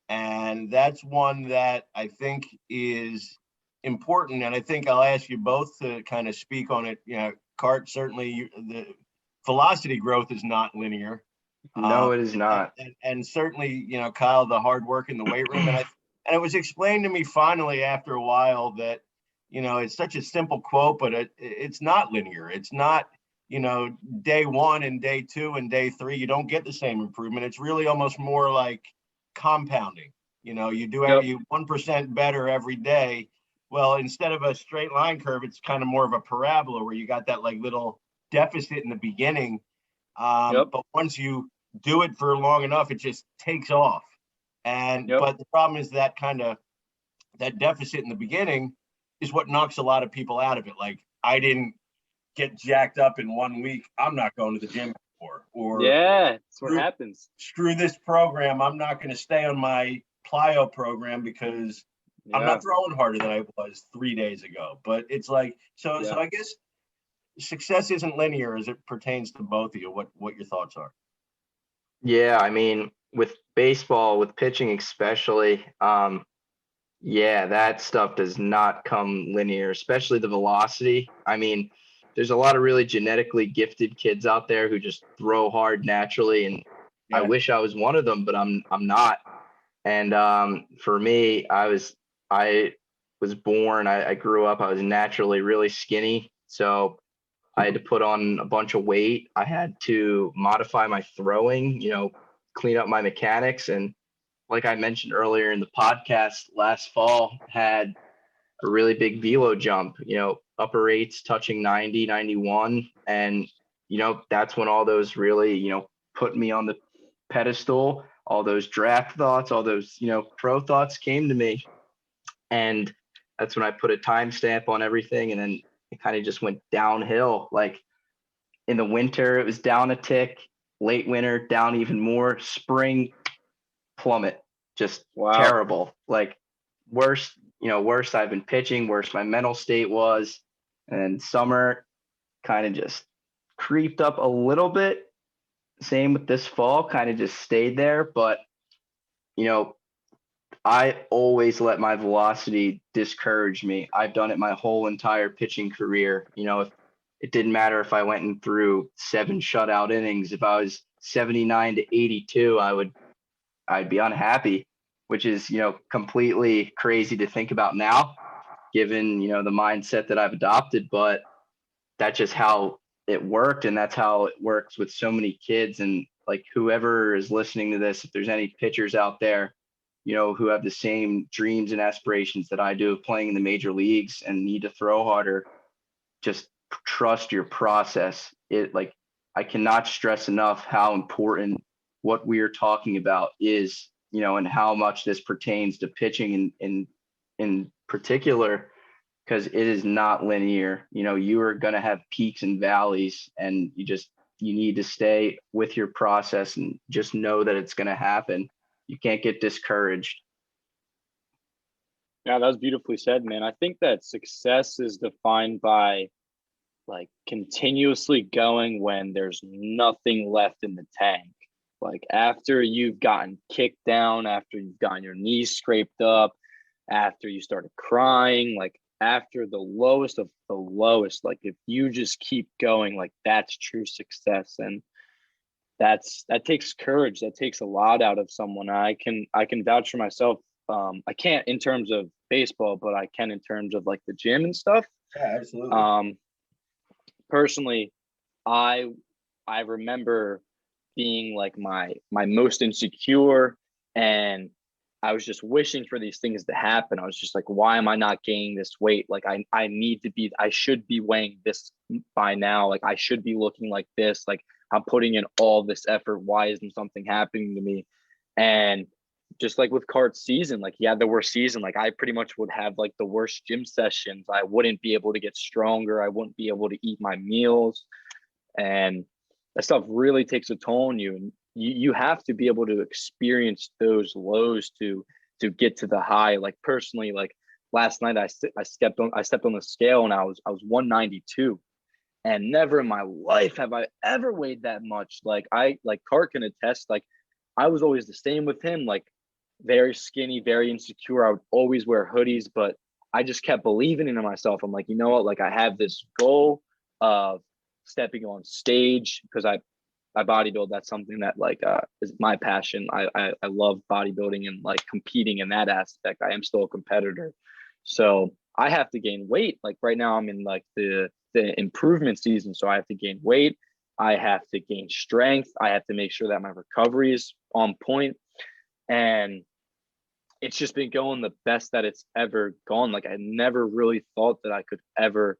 And that's one that I think is important. And I think I'll ask you both to kind of speak on it. Cart, certainly the velocity growth is not linear. No, it is not. And certainly, Kyle, the hard work in the weight room. And it was explained to me finally after a while that, it's such a simple quote, but it's not linear. It's not, day one and day two and day three, you don't get the same improvement. It's really almost more like compounding. You do you 1% better every day. Well, instead of a straight line curve, it's kind of more of a parabola where you got that like little deficit in the beginning. But once you do it for long enough, it just takes off. But the problem is that that deficit in the beginning is what knocks a lot of people out of it. Like, I didn't get jacked up in 1 week. I'm not going to the gym anymore. Or that's what happens. Screw this program. I'm not going to stay on my plyo program because I'm not throwing harder than I was 3 days ago. But it's like, so I guess success isn't linear as it pertains to both of you. What your thoughts are? Yeah, I mean, with baseball, with pitching especially, that stuff does not come linear, especially the velocity. I mean, there's a lot of really genetically gifted kids out there who just throw hard naturally, and I wish I was one of them, but I'm not. And for me, I grew up, I was naturally really skinny. So I had to put on a bunch of weight. I had to modify my throwing, clean up my mechanics. And like I mentioned earlier in the podcast, last fall had a really big velo jump, upper eights touching 90, 91. And, that's when all those really, put me on the pedestal, all those draft thoughts, all those, pro thoughts came to me. And that's when I put a timestamp on everything. And then it kind of just went downhill. Like in the winter, it was down a tick, late winter, down even more, spring, plummet, just terrible. Like worst I've been pitching, worse my mental state was. And summer kind of just creeped up a little bit. Same with this fall, kind of just stayed there. But, I always let my velocity discourage me. I've done it my whole entire pitching career. If it didn't matter if I went and threw 7 shutout innings, if I was 79 to 82, I'd be unhappy, which is, completely crazy to think about now, given, the mindset that I've adopted, but that's just how it worked. And that's how it works with so many kids. And like, whoever is listening to this, if there's any pitchers out there, who have the same dreams and aspirations that I do of playing in the major leagues and need to throw harder, just trust your process. I cannot stress enough how important what we are talking about is, and how much this pertains to pitching in particular, because it is not linear. You are going to have peaks and valleys, and you need to stay with your process and just know that it's going to happen. You can't get discouraged. Yeah, that was beautifully said, man. I think that success is defined by like continuously going when there's nothing left in the tank. Like after you've gotten kicked down, after you've gotten your knees scraped up, after you started crying, like after the lowest of the lowest, like if you just keep going, like that's true success. And that takes courage. That takes a lot out of someone. I can vouch for myself. I can't in terms of baseball, but I can in terms of like the gym and stuff. Yeah, absolutely. Personally, I remember being like my most insecure, and I was just wishing for these things to happen. I was just like, why am I not gaining this weight? Like I should be weighing this by now. Like I should be looking like this. Like I'm putting in all this effort. Why isn't something happening to me? And just like with Cart's season, like he had the worst season. Like I pretty much would have like the worst gym sessions. I wouldn't be able to get stronger. I wouldn't be able to eat my meals. And that stuff really takes a toll on you. And you have to be able to experience those lows to get to the high. Like personally, like last night I stepped on the scale and I was 192. And never in my life have I ever weighed that much. Like Cart can attest, like I was always the same with him, like very skinny, very insecure. I would always wear hoodies, but I just kept believing in myself. I'm like, you know what? Like I have this goal of stepping on stage because I bodybuild. That's something that like is my passion. I love bodybuilding and like competing in that aspect. I am still a competitor. So I have to gain weight. Like right now I'm in like the improvement season. So I have to gain weight. I have to gain strength. I have to make sure that my recovery is on point. And it's just been going the best that it's ever gone. Like I never really thought that I could ever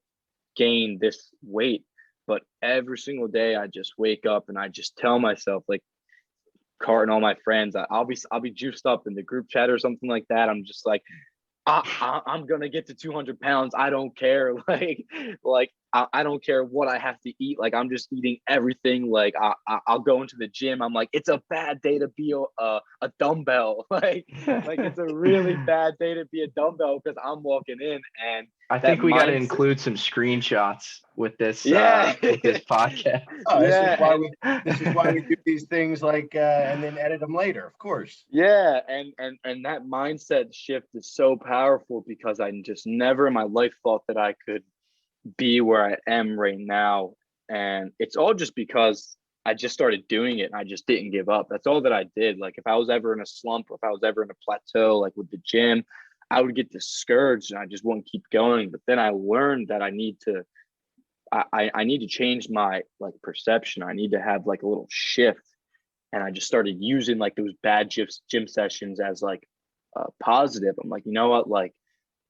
gain this weight. But every single day I just wake up and I just tell myself, like Cart and all my friends, I'll be juiced up in the group chat or something like that. I'm just like, I'm gonna get to 200 pounds. I don't care. Like I don't care what I have to eat. Like I'm just eating everything. Like I'll go into the gym. I'm like, it's a bad day to be a dumbbell. like it's a really bad day to be a dumbbell because I'm walking in and I think we got to include some screenshots with this with this podcast. Oh, yeah, this is why we do these things like and then edit them later, of course. Yeah, and that mindset shift is so powerful because I just never in my life thought that I could be where I am right now. And it's all just because I just started doing it and I just didn't give up. That's all that I did. Like if I was ever in a slump, or if I was ever in a plateau, like with the gym, I would get discouraged and I just wouldn't keep going. But then I learned that I need to I need to change my like perception. I need to have like a little shift. And I just started using like those bad gym sessions as like positive. I'm like, you know what, like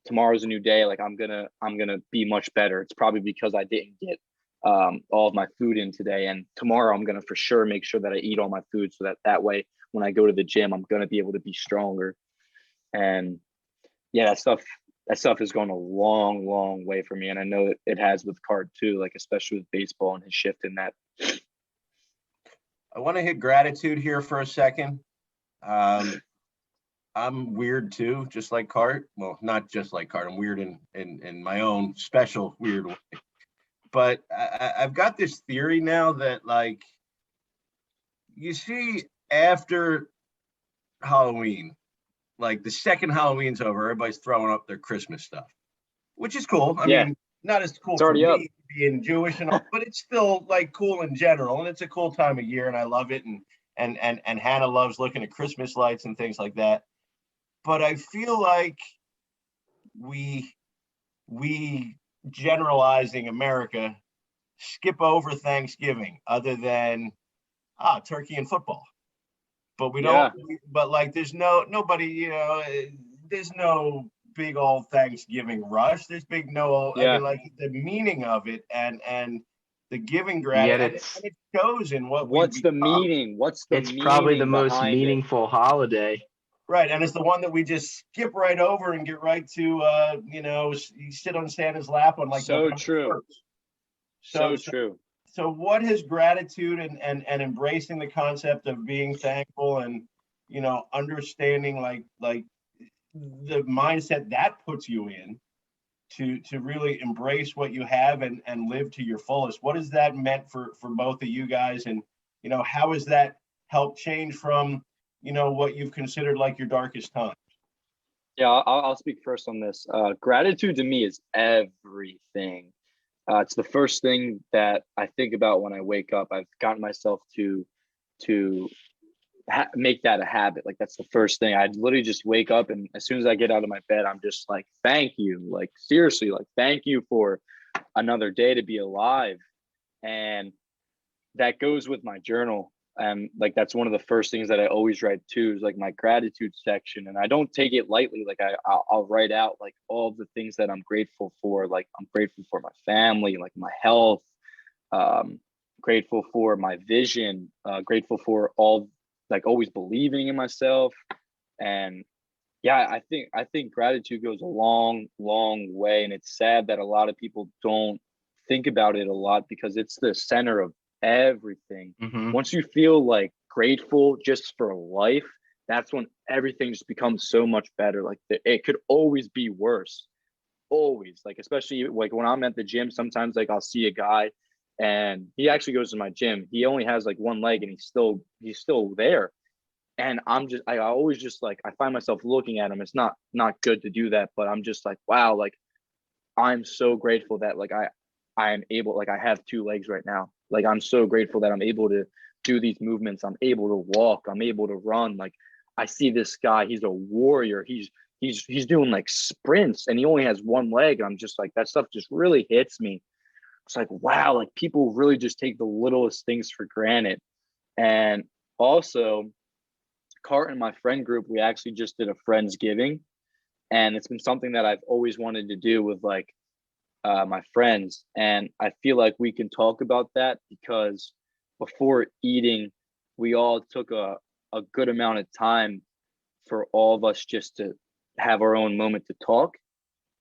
tomorrow's a new day. Like I'm gonna be much better. It's probably because I didn't get all of my food in today, and tomorrow I'm gonna for sure make sure that I eat all my food, so that way when I go to the gym I'm gonna be able to be stronger. And yeah, that stuff has gone a long way for me, and I know it has with Cart too, like especially with baseball and his shift in that. I want to hit gratitude here for a second. I'm weird too, just like Cart. Well, not just like Cart. I'm weird in my own special weird way. But I've got this theory now that, like, you see, after Halloween, like the second Halloween's over, everybody's throwing up their Christmas stuff, which is cool. I mean, not as cool It's for already up. me being Jewish and all, but it's still like cool in general, and it's a cool time of year, and I love it. And Hannah loves looking at Christmas lights and things like that. But I feel like we generalizing America skip over Thanksgiving, other than turkey and football. But we don't. But like, there's nobody. You know, there's no big old Thanksgiving rush. There's big no. I mean, like the meaning of it and the giving gratitude. And it shows in what's the meaning. It's probably the most meaningful holiday. Right, and it's the one that we just skip right over and get right to. You sit on Santa's lap on like so November true. 1st. So true. So what has gratitude and embracing the concept of being thankful and, understanding like the mindset that puts you in to really embrace what you have and live to your fullest? What has that meant for both of you guys? And, how has that helped change from, what you've considered like your darkest time? Yeah, I'll speak first on this. Gratitude to me is everything. It's the first thing that I think about when I wake up. I've gotten myself to make that a habit. Like that's the first thing. I literally just wake up, and as soon as I get out of my bed, I'm just like, thank you. Like seriously, like thank you for another day to be alive. And that goes with my journal. And like that's one of the first things that I always write too, is like my gratitude section. And I don't take it lightly. Like I'll write out like all the things that I'm grateful for. Like I'm grateful for my family, like my health, grateful for my vision, grateful for all, like always believing in myself. And yeah, I think gratitude goes a long way. And it's sad that a lot of people don't think about it a lot, because it's the center of everything. Mm-hmm. Once you feel like grateful just for life, that's when everything just becomes so much better. Like it could always be worse, always. Like especially like when I'm at the gym, sometimes like I'll see a guy and he actually goes to my gym. He only has like one leg and he's still there. And I always just like, I find myself looking at him. It's not good to do that, but I'm just like, wow, like I'm so grateful that like I am able, like I have two legs right now. Like I'm so grateful that I'm able to do these movements. I'm able to walk. I'm able to run. Like I see this guy, he's a warrior. He's doing like sprints and he only has one leg. And I'm just like, that stuff just really hits me. It's like, wow, like people really just take the littlest things for granted. And also, Cart and my friend group, we actually just did a Friendsgiving. And it's been something that I've always wanted to do with like my friends. And I feel like we can talk about that because before eating, we all took a good amount of time for all of us just to have our own moment to talk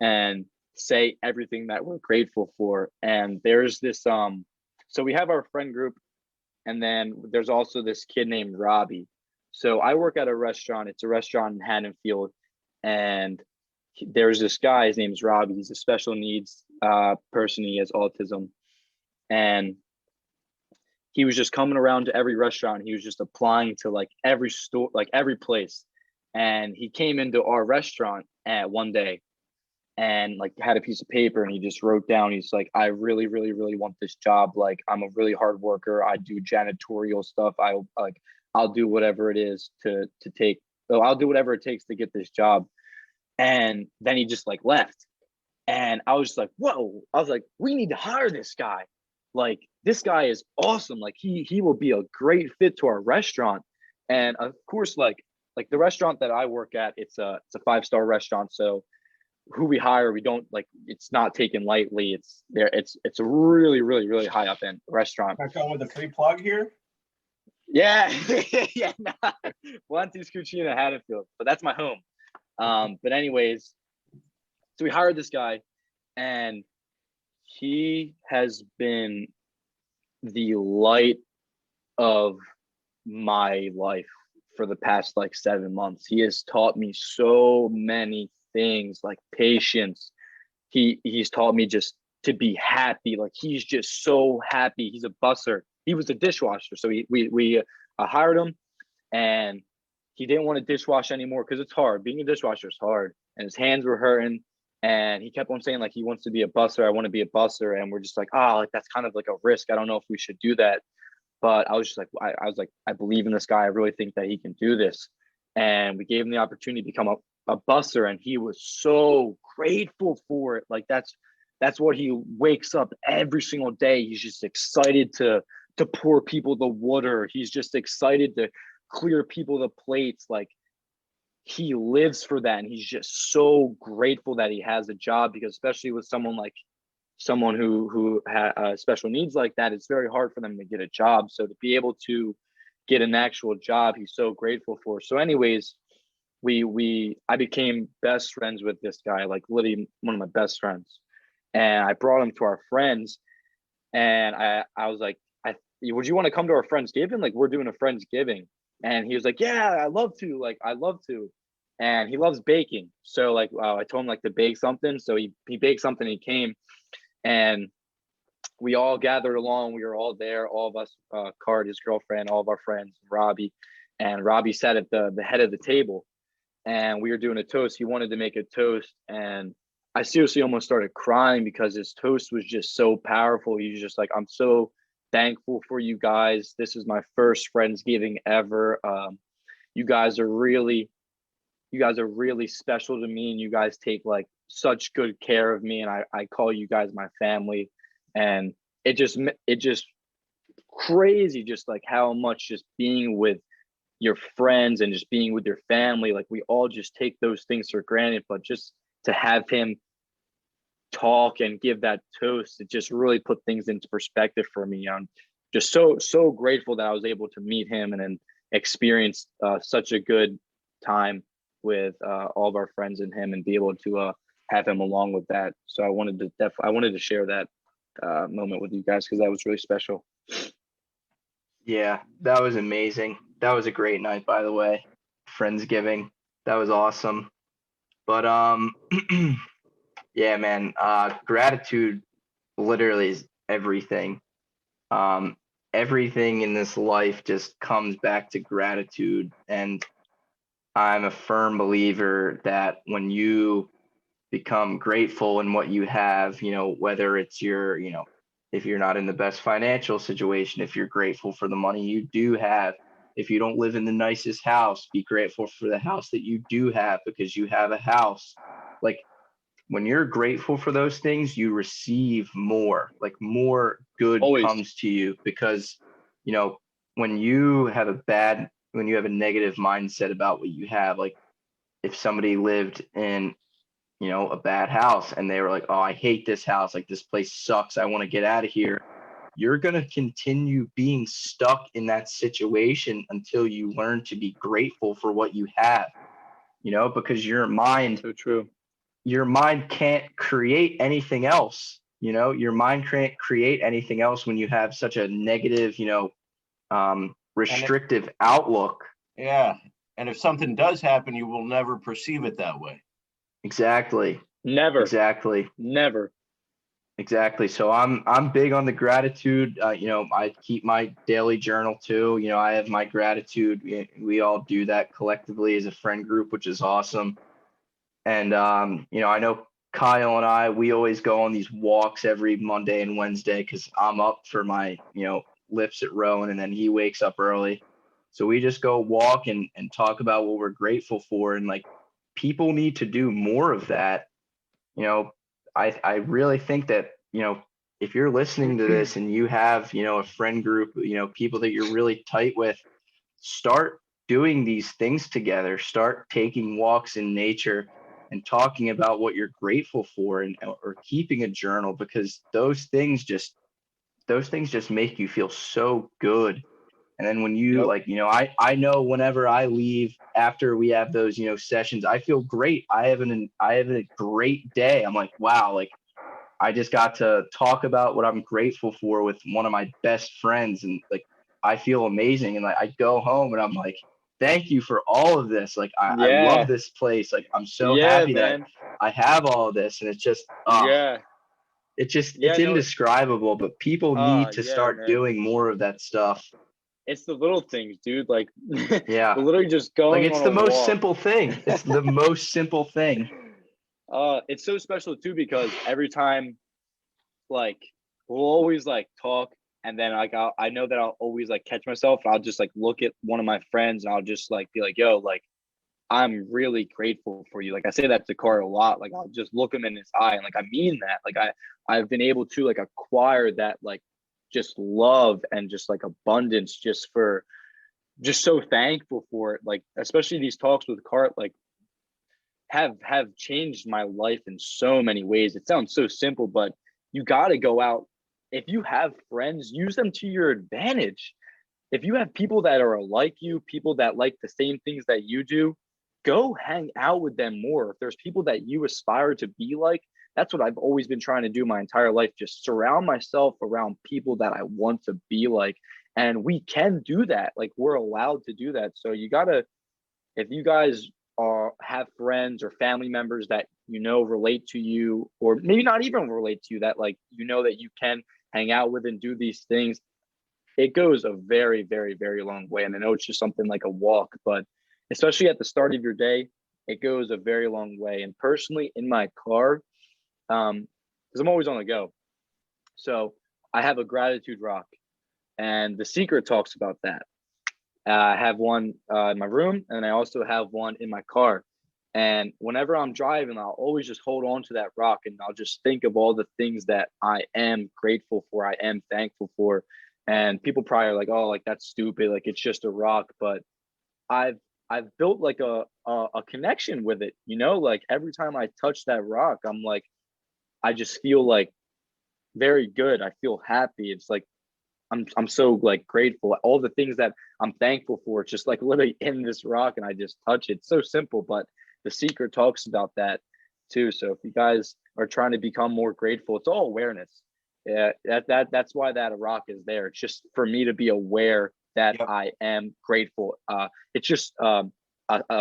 and say everything that we're grateful for. And there's this, so we have our friend group, and then there's also this kid named Robbie. So I work at a restaurant. It's a restaurant in Haddonfield, and there's this guy, his name's Robbie. He's a special needs person. He has autism. And he was just coming around to every restaurant. He was just applying to like every store, like every place. And he came into our restaurant at one day, and like had a piece of paper, and he just wrote down, he's like, I really, really, really want this job. Like, I'm a really hard worker. I do janitorial stuff. I'll do whatever it is to take, so I'll do whatever it takes to get this job. And then he just like left. And I was just like, whoa, I was like, we need to hire this guy. Like, this guy is awesome. Like, he will be a great fit to our restaurant. And of course, like the restaurant that I work at, it's a 5-star restaurant. So who we hire, we don't like, it's not taken lightly. It's a really, really, really high up end restaurant. Can I come with a free plug here? Yeah. Yeah. Nah. Valenti's Cucina Haddonfield, but that's my home. But anyways, so we hired this guy, and he has been the light of my life for the past like 7 months. He has taught me so many things, like patience. He's taught me just to be happy. Like, he's just so happy. He's a busser. He was a dishwasher, so we hired him, and he didn't want to dishwash anymore because it's hard. Being a dishwasher is hard, and his hands were hurting. And he kept on saying like he wants to be a busser. I want to be a busser, and we're just like, oh, like that's kind of like a risk. I don't know if we should do that. But I was just like, I was like, I believe in this guy. I really think that he can do this. And we gave him the opportunity to become a busser, and he was so grateful for it. Like, that's what he wakes up every single day. He's just excited to pour people the water. He's just excited to clear people the plates. Like, he lives for that, and he's just so grateful that he has a job, because especially with someone who has special needs like that, it's very hard for them to get a job. So to be able to get an actual job, he's so grateful for. So anyways, I became best friends with this guy, like literally one of my best friends. And I brought him to our friends, and I was like, would you want to come to our Friendsgiving? Like, we're doing a Friendsgiving. And he was like, yeah, I love to. And he loves baking. So like, I told him like to bake something. So he baked something, and he came, and we all gathered along. We were all there, all of us, Card, his girlfriend, all of our friends, Robbie. And Robbie sat at the head of the table, and we were doing a toast. He wanted to make a toast, and I seriously almost started crying because his toast was just so powerful. He was just like, I'm so thankful for you guys. This is my first Friendsgiving ever. You guys are really special to me, and you guys take like such good care of me, and I call you guys my family. And it just crazy, just like how much just being with your friends and just being with your family, like we all just take those things for granted, but just to have him talk and give that toast, it just really put things into perspective for me. I'm just so grateful that I was able to meet him and then experience such a good time with all of our friends and him, and be able to have him along with that. So I wanted to share that moment with you guys, because that was really special. Yeah, that was amazing. That was a great night, by the way. Friendsgiving. That was awesome. But yeah, man, gratitude literally is everything. Everything in this life just comes back to gratitude. And I'm a firm believer that when you become grateful in what you have, whether it's your, if you're not in the best financial situation, if you're grateful for the money you do have, if you don't live in the nicest house, be grateful for the house that you do have, because you have a house. Like, when you're grateful for those things, you receive more, like more good Always. comes to you, because, when you have a negative mindset about what you have, like if somebody lived in, a bad house and they were like, oh, I hate this house, like this place sucks, I want to get out of here, you're going to continue being stuck in that situation until you learn to be grateful for what you have, because your mind, So true. your mind can't create anything else. Your mind can't create anything else when you have such a negative, restrictive outlook. Yeah. And if something does happen, you will never perceive it that way. Exactly. Never. So I'm big on the gratitude. I keep my daily journal too. I have my gratitude. We all do that collectively as a friend group, which is awesome. And I know Kyle and I, we always go on these walks every Monday and Wednesday because I'm up for my, lifts at Rowan, and then he wakes up early. So we just go walk and talk about what we're grateful for. And like, people need to do more of that. I really think that, if you're listening to this and you have, a friend group, people that you're really tight with, start doing these things together, start taking walks in nature and talking about what you're grateful for, or keeping a journal, because those things just make you feel so good. And then when you I know whenever I leave after we have those, sessions, I feel great. I have a great day. I'm like, wow, like I just got to talk about what I'm grateful for with one of my best friends, and like I feel amazing. And like I go home and I'm like, thank you for all of this. Like I love this place. Like I'm so happy that man. I have all of this. And it's just Yeah. it's No, indescribable, but people need to yeah, start man. doing more of that stuff. It's the little things, dude. Like Yeah. literally just Like going it's on the a most walk. simple thing. It's the most simple thing. It's so special too, because every time, like, we'll always like talk, and then like I know that I'll always like catch myself, and I'll just like look at one of my friends, and I'll just like be like, yo, like, I'm really grateful for you. Like I say that to Cart a lot. Like I'll just look him in his eye, and like I mean that. Like I've been able to like acquire that, like, just love and just like abundance, just so thankful for it. Like especially these talks with Cart, like have changed my life in so many ways. It sounds so simple, but you got to go out. If you have friends, use them to your advantage. If you have people that are like you, people that like the same things that you do, go hang out with them more. If there's people that you aspire to be like, that's what I've always been trying to do my entire life. Just surround myself around people that I want to be like. And we can do that. Like we're allowed to do that. So you gotta, if you guys have friends or family members that relate to you, or maybe not even relate to you, that like that you can hang out with and do these things, it goes a very, very, very long way. And I know it's just something like a walk, but especially at the start of your day, it goes a very long way. And personally, in my car, because I'm always on the go, so I have a gratitude rock, and The Secret talks about that. I have one in my room, and I also have one in my car. And whenever I'm driving, I'll always just hold on to that rock, and I'll just think of all the things that I am grateful for, I am thankful for. And people probably are like, "Oh, like that's stupid. Like it's just a rock." But I've I've built like a connection with it. Like every time I touch that rock, I'm like, I just feel like very good. I feel happy. It's like I'm so like grateful. All the things that I'm thankful for, it's just like literally in this rock, and I just touch it. It's so simple, but The Secret talks about that too. So if you guys are trying to become more grateful, it's all awareness. Yeah, that's why that rock is there. It's just for me to be aware that Yep. I am grateful. It's just a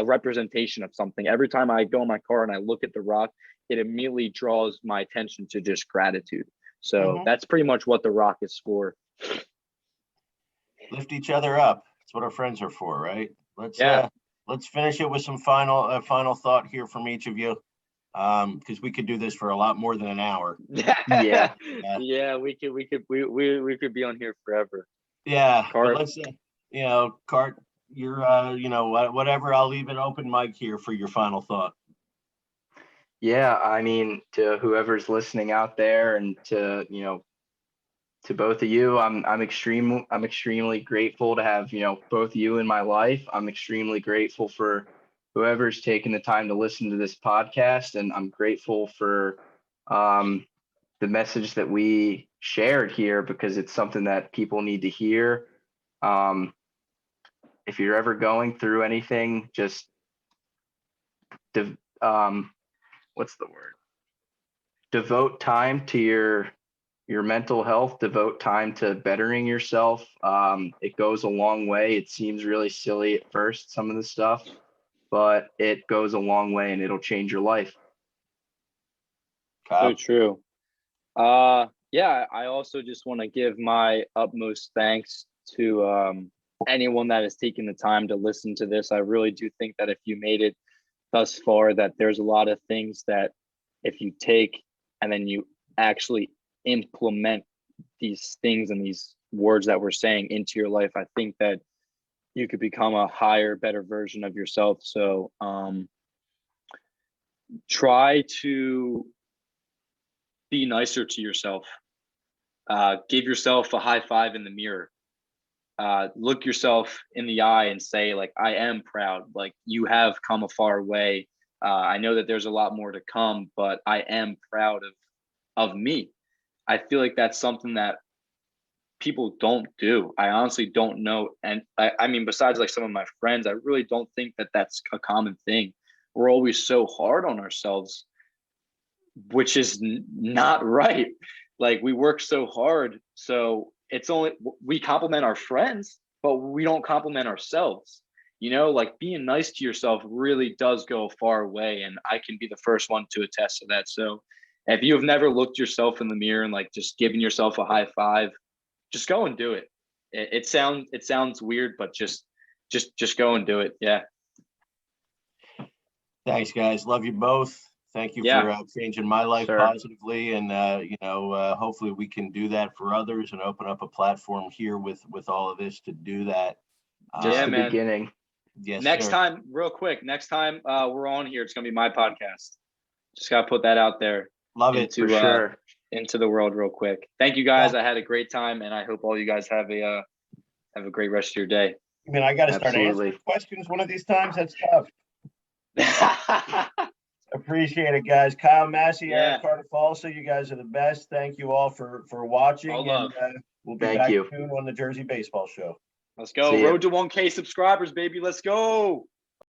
representation of something. Every time I go in my car and I look at the rock, it immediately draws my attention to just gratitude. So Mhm. that's pretty much what the rock is for. Lift each other up. That's what our friends are for, right? Yeah. Let's finish it with some final thought here from each of you, because we could do this for a lot more than an hour. Yeah. Yeah, we could be on here forever. Yeah, but Cart. let's Cart, you're whatever. I'll leave an open mic here for your final thought. Yeah, I mean, to whoever's listening out there, and to to both of you, I'm extremely grateful to have both you in my life. I'm extremely grateful for whoever's taken the time to listen to this podcast, and I'm grateful for the message that we shared here, because it's something that people need to hear. If you're ever going through anything, just what's the word? Devote time to your mental health, devote time to bettering yourself. It goes a long way. It seems really silly at first, some of the stuff, but it goes a long way, and it'll change your life. So Kyle? true. Yeah, I also just want to give my utmost thanks to anyone that has taken the time to listen to this. I really do think that if you made it thus far, that there's a lot of things that if you take and then you actually implement these things and these words that we're saying into your life, I think that you could become a higher, better version of yourself. So try to be nicer to yourself. Give yourself a high five in the mirror. Look yourself in the eye and say, like, I am proud. Like, you have come a far way. I know that there's a lot more to come, but I am proud of me. I feel like that's something that people don't do. I honestly don't know. And I mean, besides like some of my friends, I really don't think that that's a common thing. We're always so hard on ourselves, which is not right. Like, we work so hard. So it's only, we compliment our friends, but we don't compliment ourselves. You know, like, being nice to yourself really does go a far way. And I can be the first one to attest to that. So if you have never looked yourself in the mirror and like just giving yourself a high five, just go and do it. It sounds weird, but just go and do it. Yeah. Thanks, guys. Love you both. Thank you Yeah. for changing my life Sure. positively, and hopefully we can do that for others and open up a platform here with all of this to do that. Just Yeah, the man. beginning. Yes, Next sir. time, real quick, next time we're on here, it's gonna be my podcast. Just gotta put that out there Love it. For sure. into the world real quick. Thank you guys. I had a great time, and I hope all you guys have a great rest of your day. I mean, I got to start Absolutely. answering questions one of these times. That's tough. Appreciate it, guys. Kyle, Massi, Yeah. Eric, Cartafalsa, you guys are the best. Thank you all for watching. All love. And we'll be Thank back you. soon on the Jersey Baseball Show. Let's go. See ya. Road to 1K subscribers, baby. Let's go.